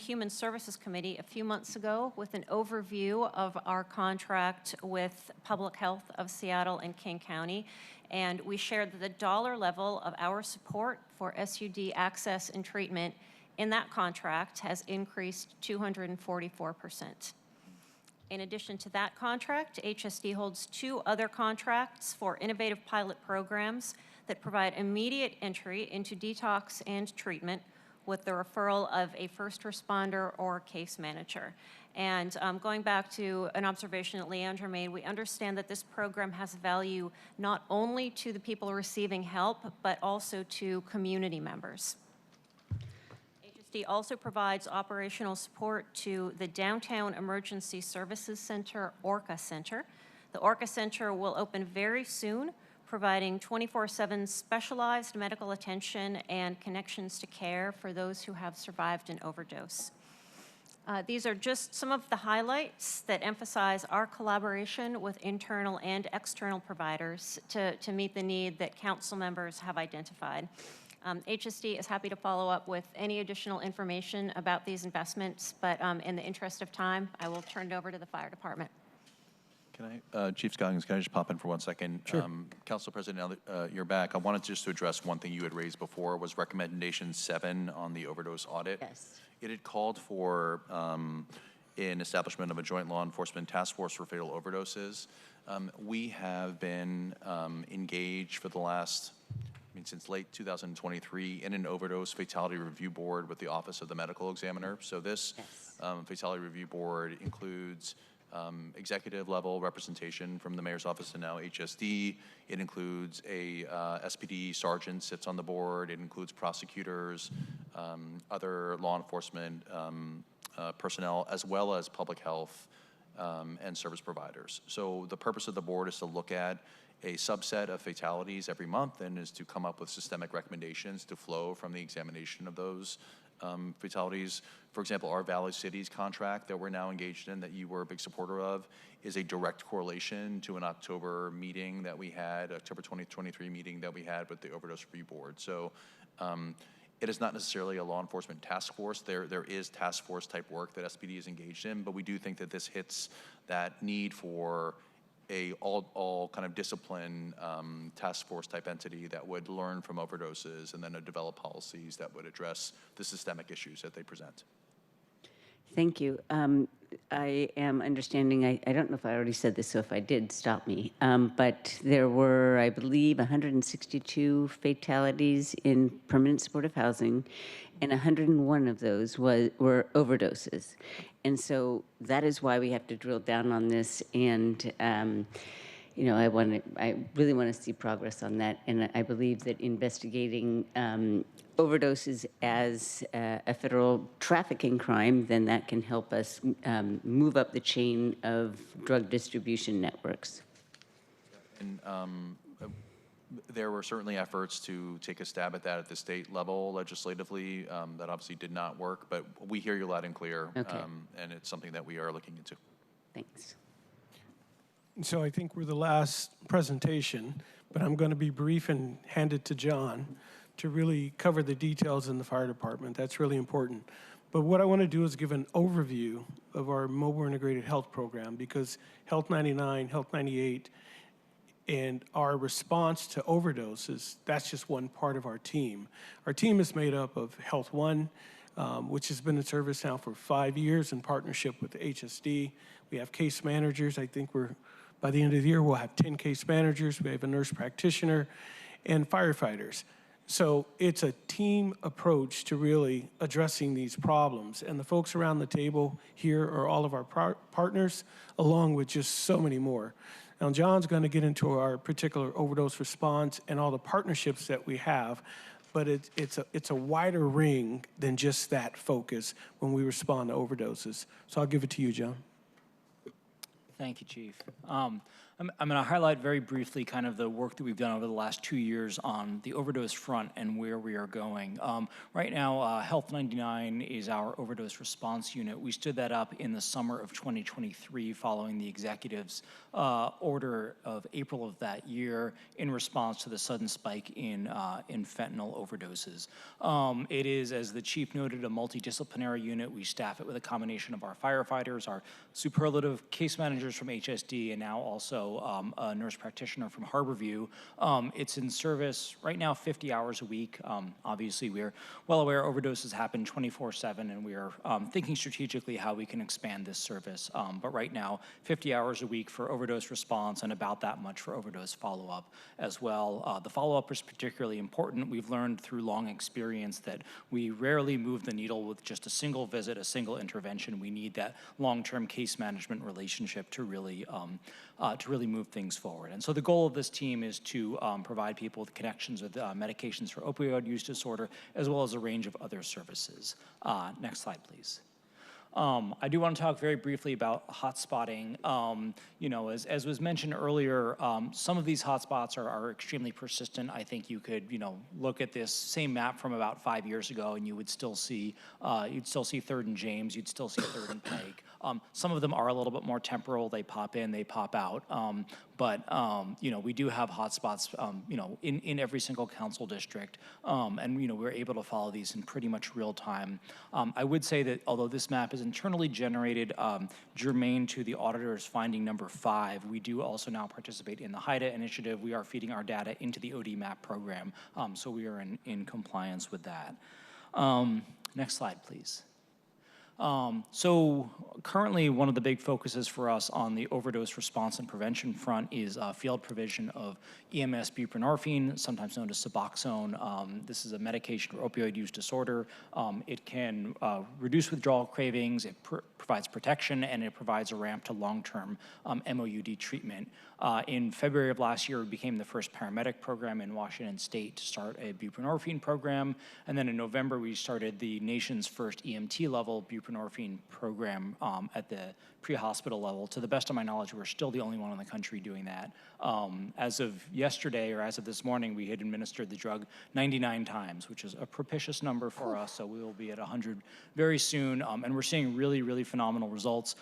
Human Services Committee a few months ago with an overview of our contract with Public Health of Seattle and King County, and we shared that the dollar level of our support for SUD access and treatment in that contract has increased 244%. In addition to that contract, HSD holds 2 other contracts for innovative pilot programs that provide immediate entry into detox and treatment with the referral of a first responder or case manager. And going back to an observation that Leandra made, we understand that this program has value not only to the people receiving help, but also to community members. HSD also provides operational support to the Downtown Emergency Services Center, ORCA Center. The ORCA Center will open very soon, providing 24/7 specialized medical attention and connections to care for those who have survived an overdose. These are just some of the highlights that emphasize our collaboration with internal and external providers to meet the need that council members have identified. HSD is happy to follow up with any additional information about these investments, but in the interest of time, I will turn it over to the fire department. Can I, Chief Scoggins, can I just pop in for 1 second? Sure. Council President, now that you're back, I wanted just to address one thing you had raised before, was recommendation 7 on the overdose audit. Yes. It had called for an establishment of a joint law enforcement task force for fatal overdoses. We have been engaged for the last, since late 2023 in an overdose fatality review board with the Office of the Medical Examiner. So this fatality review board includes executive level representation from the mayor's office and now HSD. It includes a SPD sergeant sits on the board. It includes prosecutors, other law enforcement personnel, as well as public health and service providers. So the purpose of the board is to look at a subset of fatalities every month and is to come up with systemic recommendations to flow from the examination of those fatalities. For example, our Valley Cities contract that we're now engaged in, that you were a big supporter of, is a direct correlation to an October meeting that we had, October 2023 meeting that we had with the Overdose Review Board. So it is not necessarily a law enforcement task force. There is task force type work that SPD is engaged in, but we do think that this hits that need for a all kind of discipline task force type entity that would learn from overdoses and then develop policies that would address the systemic issues that they present. Thank you. I am understanding, I don't know if I already said this, so if I did, stop me. But there were, I believe, 162 fatalities in permanent supportive housing, and 101 of those were overdoses. And so that is why we have to drill down on this, and you know, I really want to see progress on that, and I believe that investigating overdoses as a federal trafficking crime, then that can help us move up the chain of drug distribution networks. And there were certainly efforts to take a stab at that at the state level legislatively. That obviously did not work, but we hear you loud and clear, Okay. And it's something that we are looking into. Thanks. So I think we're the last presentation, but I'm going to be brief and hand it to John to really cover the details in the fire department. That's really important. But what I want to do is give an overview of our mobile integrated health program, because Health 99, Health 98, and our response to overdoses, that's just one part of our team. Our team is made up of Health 1, which has been in service now for 5 years in partnership with the HSD. We have case managers. I think by the end of the year, we'll have 10 case managers. We have a nurse practitioner and firefighters. So it's a team approach to really addressing these problems. And the folks around the table here are all of our partners, along with just so many more. Now, John's going to get into our particular overdose response and all the partnerships that we have, but it's a wider ring than just that focus when we respond to overdoses. So I'll give it to you, John. Thank you, Chief. I'm going to highlight very briefly kind of the work that we've done over the last 2 years on the overdose front and where we are going. Right now, Health 99 is our overdose response unit. We stood that up in the summer of 2023 following the executive's order of April of that year in response to the sudden spike in fentanyl overdoses. It is, as the chief noted, a multidisciplinary unit. We staff it with a combination of our firefighters, our superlative case managers from HSD, and now also a nurse practitioner from Harborview. It's in service right now 50 hours a week. Obviously, we're well aware overdoses happen 24/7, and we are thinking strategically how we can expand this service. But right now, 50 hours a week for overdose response and about that much for overdose follow-up as well. The follow-up is particularly important. We've learned through long experience that we rarely move the needle with just a single visit, a single intervention. We need that long-term case management relationship to really move things forward. And so the goal of this team is to provide people with connections with medications for opioid use disorder, as well as a range of other services. Next slide, please. I do want to talk very briefly about hotspotting. As was mentioned earlier, some of these hotspots are extremely persistent. I think you could, look at this same map from about 5 years ago, and you would still see, 3rd and James, you'd still see 3rd and Pike. Some of them are a little bit more temporal. They pop in, they pop out. But we do have hotspots, in every single council district, and we're able to follow these in pretty much real time. I would say that although this map is internally generated, germane to the auditor's finding number 5, we do also now participate in the HIDA initiative. We are feeding our data into the ODMAP program, so we are in compliance with that. Next slide, please. So currently, one of the big focuses for us on the overdose response and prevention front is field provision of EMS buprenorphine, sometimes known as Suboxone. This is a medication for opioid use disorder. It can reduce withdrawal cravings, it provides protection, and it provides a ramp to long-term MOUD treatment. In February of last year, we became the first paramedic program in Washington State to start a buprenorphine program. And then in November, we started the nation's first EMT level buprenorphine program at the pre-hospital level. To the best of my knowledge, we're still the only one in the country doing that. As of yesterday, or as of this morning, we had administered the drug 99 times, which is a propitious number for us, so we will be at 100 very soon, and we're seeing really, really phenomenal results.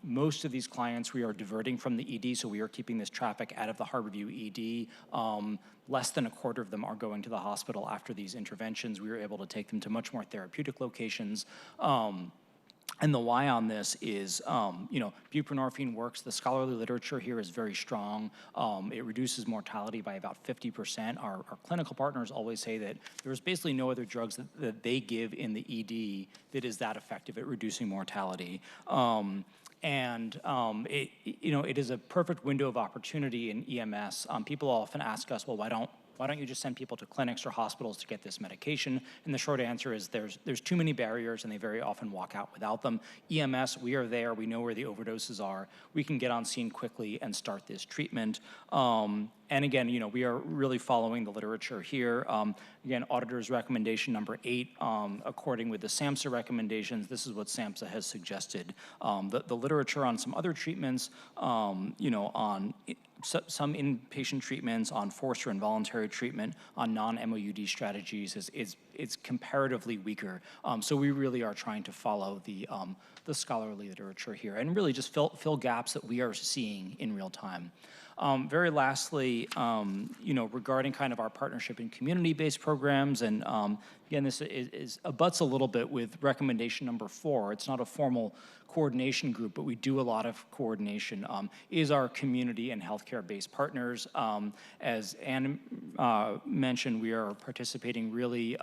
Most of these clients we are diverting from the ED, so we are keeping this traffic out of the Harborview ED. Less than a quarter of them are going to the hospital after these interventions. We were able to take them to much more therapeutic locations. And the why on this is, buprenorphine works. The scholarly literature here is very strong. It reduces mortality by about 50%. Our clinical partners always say that there's basically no other drugs that they give in the ED that is that effective at reducing mortality. It is a perfect window of opportunity in EMS. People often ask us, well, why don't you just send people to clinics or hospitals to get this medication? And the short answer is there's too many barriers, and they very often walk out without them. EMS, we are there. We know where the overdoses are. We can get on scene quickly and start this treatment. And again, we are really following the literature here. Again, auditor's recommendation number 8, according with the SAMHSA recommendations, this is what SAMHSA has suggested. The literature on some other treatments, on some inpatient treatments, on forced or involuntary treatment, on non-MOUD strategies is comparatively weaker. So we really are trying to follow the scholarly literature here and really just fill gaps that we are seeing in real time. Very lastly, regarding kind of our partnership in community-based programs, and again, this abuts a little bit with recommendation number 4. It's not a formal coordination group, but we do a lot of coordination, is our community and healthcare-based partners. As Ann mentioned, we are participating really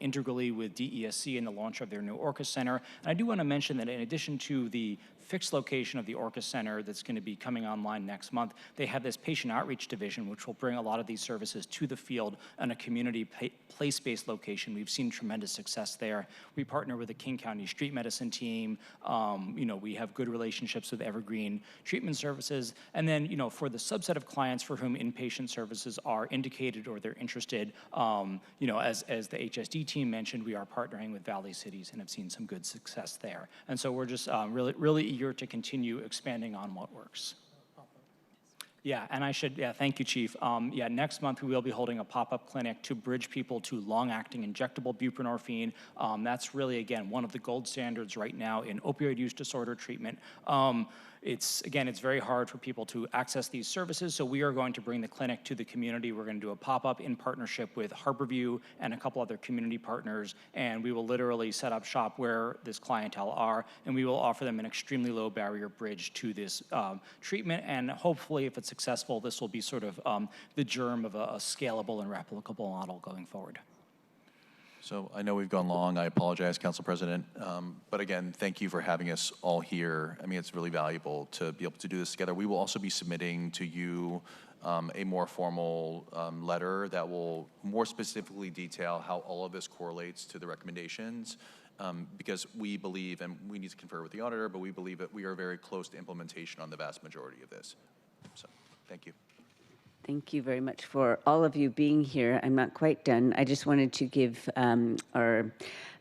integrally with DESC in the launch of their new Orca Center. And I do want to mention that in addition to the fixed location of the Orca Center that's going to be coming online next month, they have this patient outreach division, which will bring a lot of these services to the field on a community place-based location. We've seen tremendous success there. We partner with the King County Street Medicine team. We have good relationships with Evergreen Treatment Services. And then, for the subset of clients for whom inpatient services are indicated or they're interested, as the HSD team mentioned, we are partnering with Valley Cities and have seen some good success there. And so we're just really eager to continue expanding on what works. Yeah, and thank you, Chief. Next month we will be holding a pop-up clinic to bridge people to long-acting injectable buprenorphine. That's really, again, one of the gold standards right now in opioid use disorder treatment. It's very hard for people to access these services, so we are going to bring the clinic to the community. We're going to do a pop-up in partnership with Harborview and a couple other community partners, and we will literally set up shop where this clientele are, and we will offer them an extremely low barrier bridge to this treatment, and hopefully, if it's successful, this will be sort of the germ of a scalable and replicable model going forward. So I know we've gone long. I apologize, Council President. But again, thank you for having us all here. I mean, it's really valuable to be able to do this together. We will also be submitting to you a more formal letter that will more specifically detail how all of this correlates to the recommendations. Because we believe, and we need to confer with the auditor, but we believe that we are very close to implementation on the vast majority of this. So thank you. Thank you very much for all of you being here. I'm not quite done. I just wanted to give our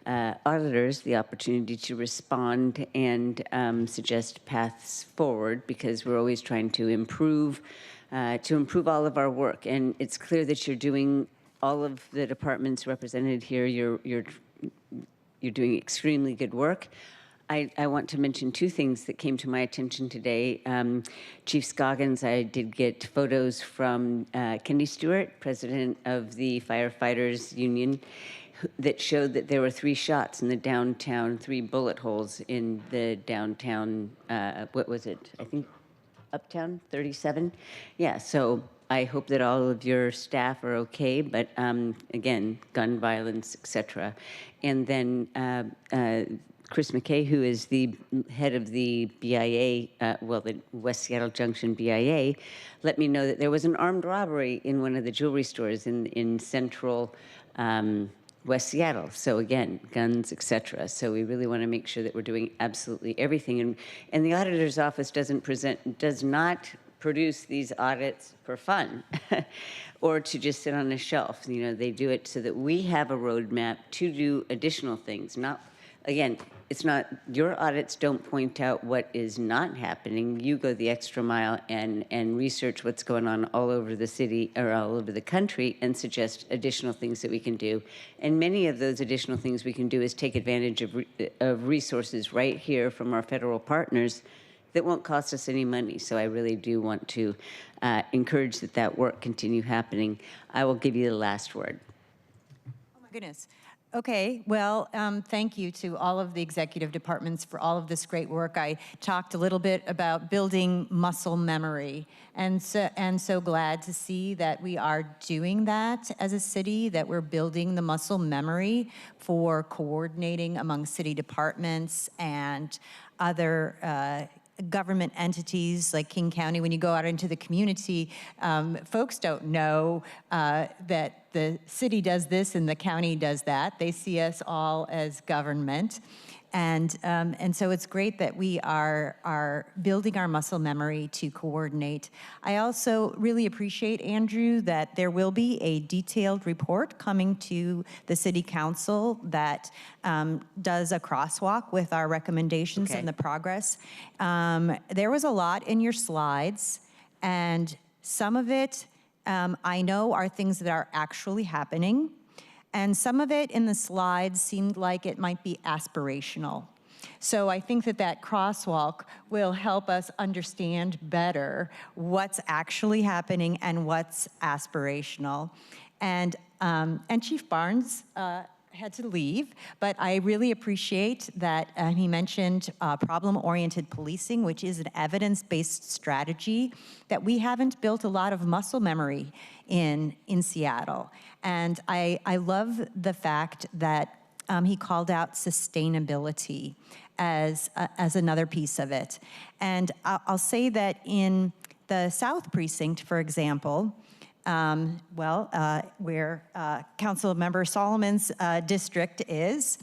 auditors the opportunity to respond and suggest paths forward, because we're always trying to improve all of our work. And it's clear that you're doing, all of the departments represented here, you're doing extremely good work. I want to mention two things that came to my attention today. Chief Scoggins, I did get photos from Kenny Stewart, president of the Firefighters Union, that showed that there were 3 shots in the downtown, 3 bullet holes in the downtown, what was it? I think Uptown 37? Yeah, so I hope that all of your staff are okay, but again, gun violence, etc. And then Chris McKay, who is the head of the BIA, the West Seattle Junction BIA, let me know that there was an armed robbery in one of the jewelry stores in central West Seattle. So again, guns, etc. So we really want to make sure that we're doing absolutely everything. And the auditor's office does not produce these audits for fun or to just sit on a shelf. You know, they do it so that we have a roadmap to do additional things. Again, it's not, your audits don't point out what is not happening. You go the extra mile and research what's going on all over the city or all over the country and suggest additional things that we can do. And many of those additional things we can do is take advantage of resources right here from our federal partners that won't cost us any money. So I really do want to encourage that work continue happening. I will give you the last word. Oh my goodness. Okay, well, thank you to all of the executive departments for all of this great work. I talked a little bit about building muscle memory, and so glad to see that we are doing that as a city, that we're building the muscle memory for coordinating among city departments and other government entities like King County. When you go out into the community, folks don't know that the city does this and the county does that. They see us all as government. And so it's great that we are building our muscle memory to coordinate. I also really appreciate, Andrew, that there will be a detailed report coming to the City Council that does a crosswalk with our recommendations and the progress. There was a lot in your slides, and some of it I know are things that are actually happening. And some of it in the slides seemed like it might be aspirational. So I think that crosswalk will help us understand better what's actually happening and what's aspirational. And Chief Barnes had to leave, but I really appreciate that he mentioned problem-oriented policing, which is an evidence-based strategy that we haven't built a lot of muscle memory in Seattle. And I love the fact that he called out sustainability as another piece of it. And I'll say that in the South Precinct, for example, where Council Member Solomon's district is,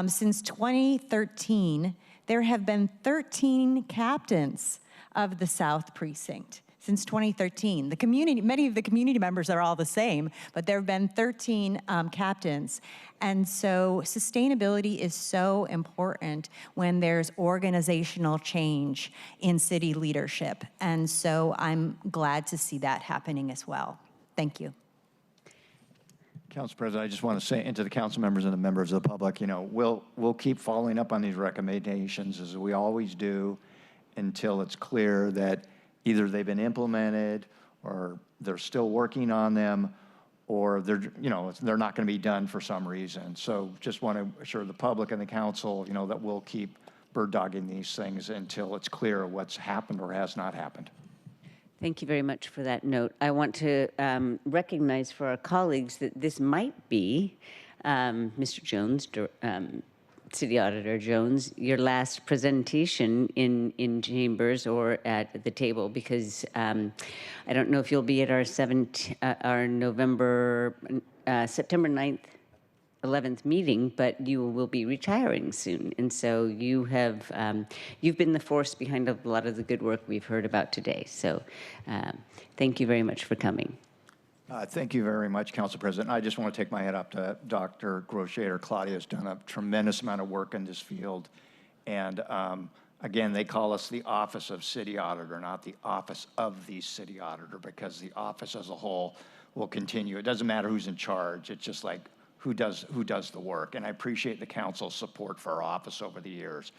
since 2013, there have been 13 captains of the South Precinct since 2013. The community, many of the community members are all the same, but there have been 13 captains. And so sustainability is so important when there's organizational change in city leadership. And so I'm glad to see that happening as well. Thank you. Council President, I just want to say, and to the council members and the members of the public, we'll keep following up on these recommendations as we always do until it's clear that either they've been implemented or they're still working on them, or they're not going to be done for some reason. So just want to assure the public and the council, that we'll keep bird dogging these things until it's clear what's happened or has not happened. Thank you very much for that note. I want to recognize for our colleagues that this might be, Mr. Jones, City Auditor Jones, your last presentation in chambers or at the table, because I don't know if you'll be at our September 9th, 11th meeting, but you will be retiring soon. And so you've been the force behind a lot of the good work we've heard about today. So thank you very much for coming. Thank you very much, Council President. I just want to take my hat up to Dr. Groscheder. Claudia has done a tremendous amount of work in this field. And again, they call us the Office of City Auditor, not the Office of the City Auditor, because the office as a whole will continue. It doesn't matter who's in charge. It's just like who does the work. And I appreciate the council's support for our office over the years.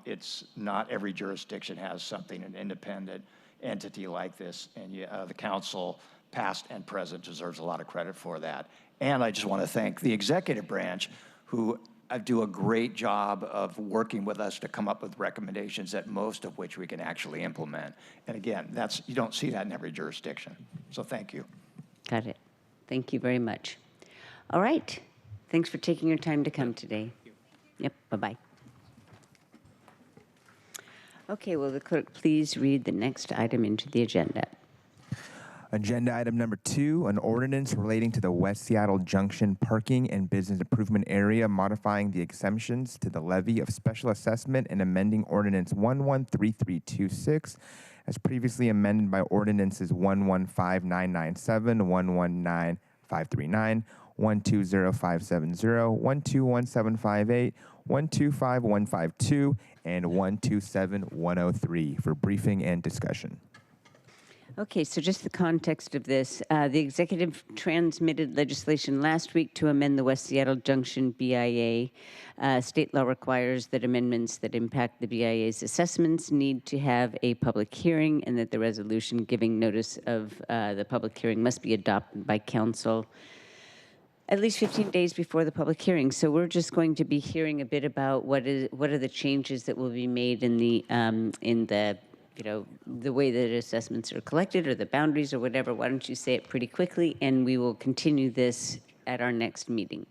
It's not every jurisdiction has something, an independent entity like this. And the council, past and present, deserves a lot of credit for that. And I just want to thank the executive branch, who do a great job of working with us to come up with recommendations, that most of which we can actually implement. And again, you don't see that in every jurisdiction. So thank you. Got it. Thank you very much. All right. Thanks for taking your time to come today. Yep. Bye-bye. Okay. Will the clerk please read the next item into the agenda? Agenda item number 2, an ordinance relating to the West Seattle Junction parking and business improvement area, modifying the exemptions to the levy of special assessment and amending ordinance 113326 as previously amended by ordinances 115997, 119539, 120570, 121758, 125152, and 127103 for briefing and discussion. Okay, so just the context of this. The executive transmitted legislation last week to amend the West Seattle Junction BIA. State law requires that amendments that impact the BIA's assessments need to have a public hearing, and that the resolution giving notice of the public hearing must be adopted by council at least 15 days before the public hearing. So we're just going to be hearing a bit about what are the changes that will be made in the the way that assessments are collected, or the boundaries, or whatever. Why don't you say it pretty quickly, and we will continue this at our next meeting.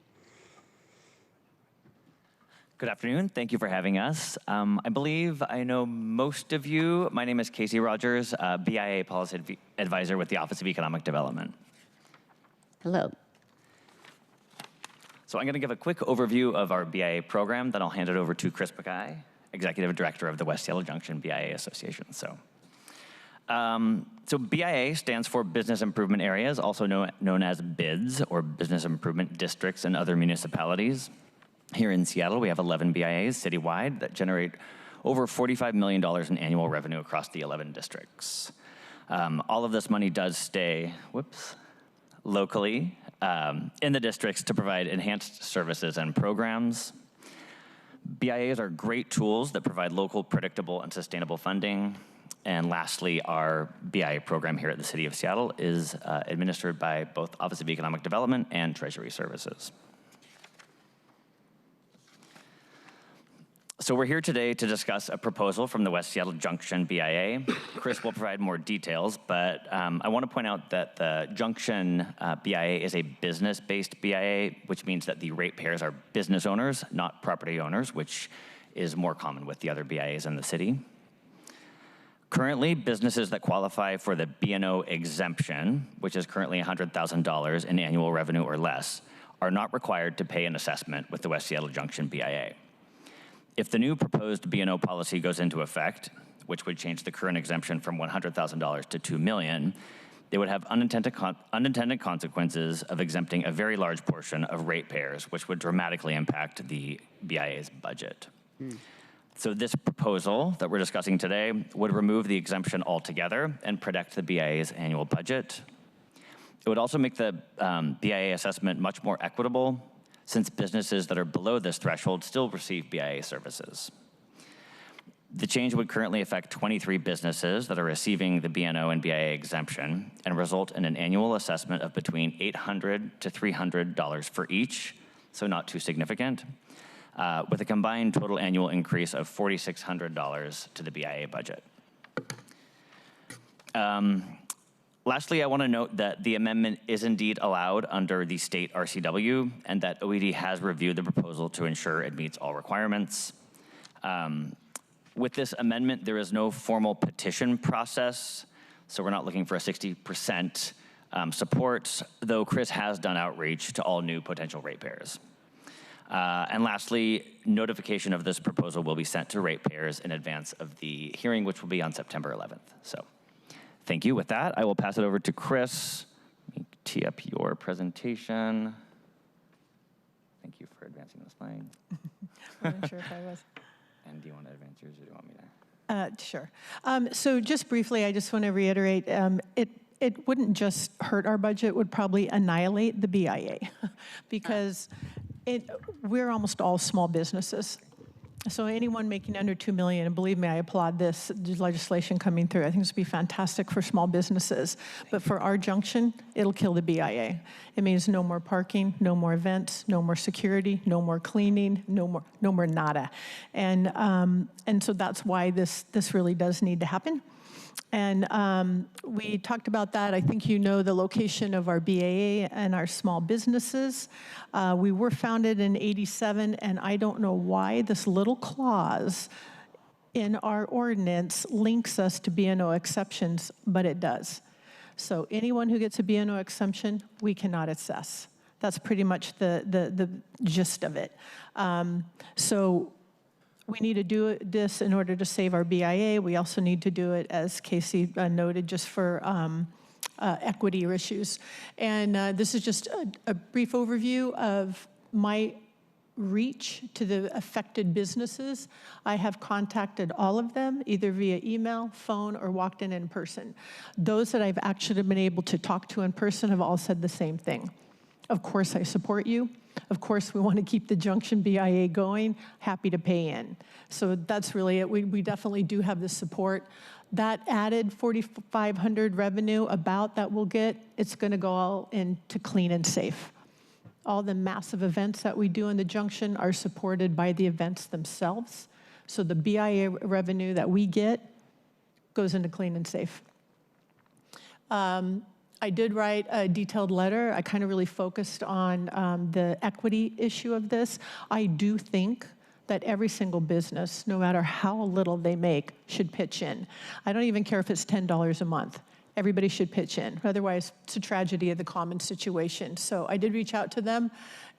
Good afternoon. Thank you for having us. I believe I know most of you. My name is Casey Rogers, BIA Policy Advisor with the Office of Economic Development. Hello. So I'm going to give a quick overview of our BIA program, then I'll hand it over to Chris Buckeye, Executive Director of the West Seattle Junction BIA Association. So BIA stands for Business Improvement Areas, also known as BIDs, or Business Improvement Districts in other municipalities. Here in Seattle, we have 11 BIAs citywide that generate over $45 million in annual revenue across the 11 districts. All of this money does stay, locally in the districts to provide enhanced services and programs. BIAs are great tools that provide local, predictable, and sustainable funding. And lastly, our BIA program here at the City of Seattle is administered by both Office of Economic Development and Treasury Services. So we're here today to discuss a proposal from the West Seattle Junction BIA. Chris will provide more details, but I want to point out that the Junction BIA is a business-based BIA, which means that the ratepayers are business owners, not property owners, which is more common with the other BIAs in the city. Currently, businesses that qualify for the B&O exemption, which is currently $100,000 in annual revenue or less, are not required to pay an assessment with the West Seattle Junction BIA. If the new proposed B&O policy goes into effect, which would change the current exemption from $100,000 to $2 million, they would have unintended consequences of exempting a very large portion of ratepayers, which would dramatically impact the BIA's budget. So this proposal that we're discussing today would remove the exemption altogether and protect the BIA's annual budget. It would also make the BIA assessment much more equitable, since businesses that are below this threshold still receive BIA services. The change would currently affect 23 businesses that are receiving the BNO and BIA exemption and result in an annual assessment of between $800 to $300 for each, so not too significant, with a combined total annual increase of $4,600 to the BIA budget. Lastly, I want to note that the amendment is indeed allowed under the state RCW and that OED has reviewed the proposal to ensure it meets all requirements. With this amendment, there is no formal petition process, so we're not looking for a 60% support, though Chris has done outreach to all new potential ratepayers. And lastly, notification of this proposal will be sent to ratepayers in advance of the hearing, which will be on September 11th. So thank you. With that, I will pass it over to Chris. Let me tee up your presentation. Thank you for advancing the slide. I'm not sure if I was. And do you want to advance yours or do you want me to? Sure. So just briefly, I just want to reiterate, it wouldn't just hurt our budget, it would probably annihilate the BIA because we're almost all small businesses. So anyone making under $2 million, and believe me, I applaud this legislation coming through. I think this would be fantastic for small businesses. But for our junction, it'll kill the BIA. It means no more parking, no more events, no more security, no more cleaning, no more nada. And so that's why this really does need to happen. And we talked about that. I think you know the location of our BAA and our small businesses. We were founded in '87, and I don't know why this little clause in our ordinance links us to B&O exceptions, but it does. So anyone who gets a B&O exemption, we cannot assess. That's pretty much the gist of it. So we need to do this in order to save our BIA. We also need to do it, as Casey noted, just for equity issues. And this is just a brief overview of my reach to the affected businesses. I have contacted all of them, either via email, phone, or walked in person. Those that I've actually been able to talk to in person have all said the same thing. Of course, I support you. Of course, we want to keep the Junction BIA going, happy to pay in. So that's really it. We definitely do have the support. That added $4,500 revenue about that we'll get, it's going to go all into clean and safe. All the massive events that we do in the Junction are supported by the events themselves. So the BIA revenue that we get goes into clean and safe. I did write a detailed letter. I kind of really focused on the equity issue of this. I do think that every single business, no matter how little they make, should pitch in. I don't even care if it's $10 a month. Everybody should pitch in. Otherwise, it's a tragedy of the common situation. So I did reach out to them,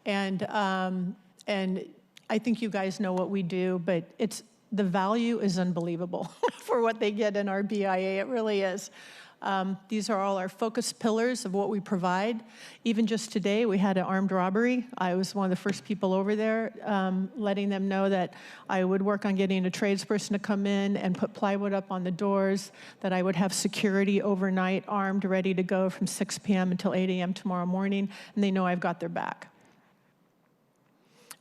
and I think you guys know what we do, but the value is unbelievable for what they get in our BIA. It really is. These are all our focus pillars of what we provide. Even just today, we had an armed robbery. I was one of the first people over there, letting them know that I would work on getting a tradesperson to come in and put plywood up on the doors, that I would have security overnight, armed, ready to go from 6 p.m. until 8 a.m. tomorrow morning, and they know I've got their back.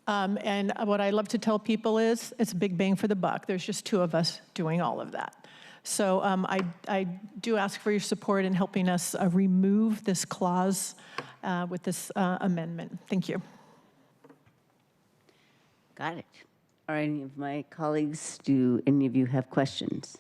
And what I love to tell people is, it's a big bang for the buck. There's just two of us doing all of that. So I do ask for your support in helping us remove this clause with this amendment. Thank you. Got it. Are any of my colleagues, do any of you have questions?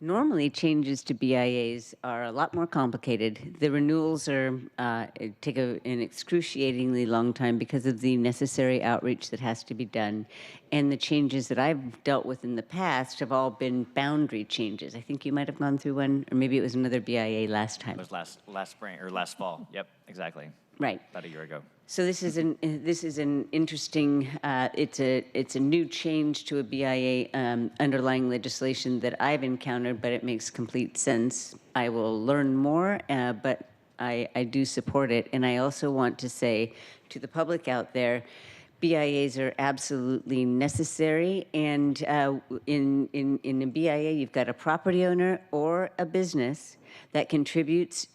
Normally, changes to BIAs are a lot more complicated. The renewals take an excruciatingly long time because of the necessary outreach that has to be done. And the changes that I've dealt with in the past have all been boundary changes. I think you might have gone through one, or maybe it was another BIA last time. It was last spring or last fall. Yep, exactly. Right. About a year ago. So this is an interesting. It's a new change to a BIA underlying legislation that I've encountered, but it makes complete sense. I will learn more, but I do support it, and I also want to say to the public out there, BIAs are absolutely necessary, and in a BIA, you've got a property owner or a business that contributes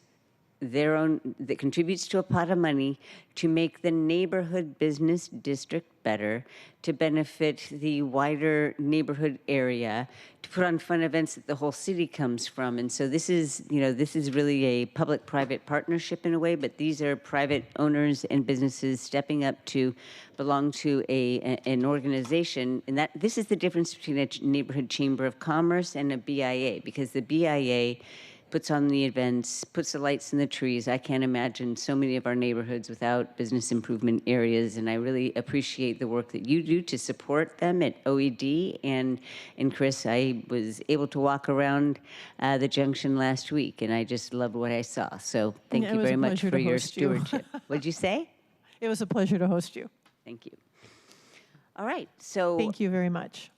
to a pot of money to make the neighborhood business district better, to benefit the wider neighborhood area, to put on fun events that the whole city comes from. And so this is really a public-private partnership in a way, but these are private owners and businesses stepping up to belong to an organization. And that this is the difference between a neighborhood chamber of commerce and a BIA, because the BIA puts on the events, puts the lights in the trees. I can't imagine so many of our neighborhoods without business improvement areas, and I really appreciate the work that you do to support them at OED. And Chris, I was able to walk around the Junction last week, and I just loved what I saw. So thank you very much for your stewardship. What'd you say? It was a pleasure to host you. Thank you. All right, so. Thank you very much.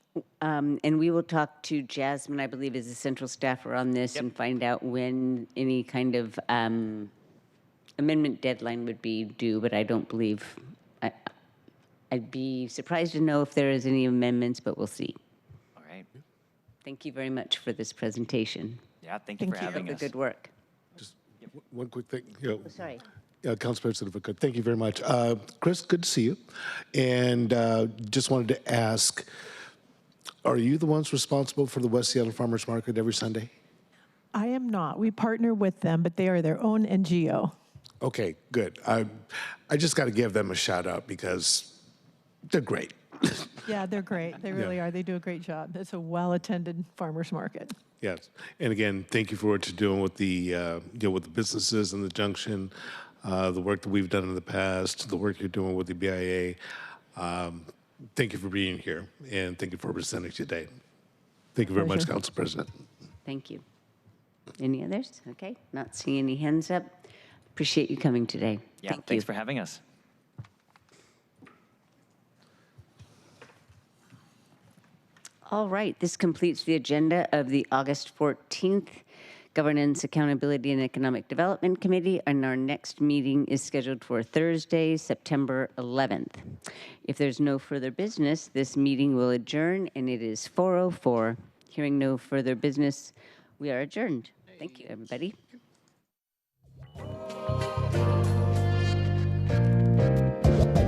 And we will talk to Jasmine, I believe, is the central staffer on this, and find out when any kind of amendment deadline would be due, but I don't believe, I'd be surprised to know if there is any amendments, but we'll see. All right. Thank you very much for this presentation. Yeah, thank you for having us. The good work. Just one quick thing. Oh, sorry. Council President, if I could, thank you very much. Chris, good to see you. And just wanted to ask, are you the ones responsible for the West Seattle Farmers Market every Sunday? I am not. We partner with them, but they are their own NGO. Okay, good. I just got to give them a shout out because they're great. Yeah, they're great. They really are. They do a great job. It's a well-attended farmers market. Yes, and again, thank you for what you're doing with the with the businesses in the Junction, the work that we've done in the past, the work you're doing with the BIA. Thank you for being here, and thank you for presenting today. Thank you very much, Council President. Thank you. Any others? Okay, not seeing any hands up. Appreciate you coming today. Yeah, thanks for having us. All right, this completes the agenda of the August 14th Governance, Accountability, and Economic Development Committee, and our next meeting is scheduled for Thursday, September 11th. If there's no further business, this meeting will adjourn, and it is 4:04. Hearing no further business, we are adjourned. Thank you, everybody.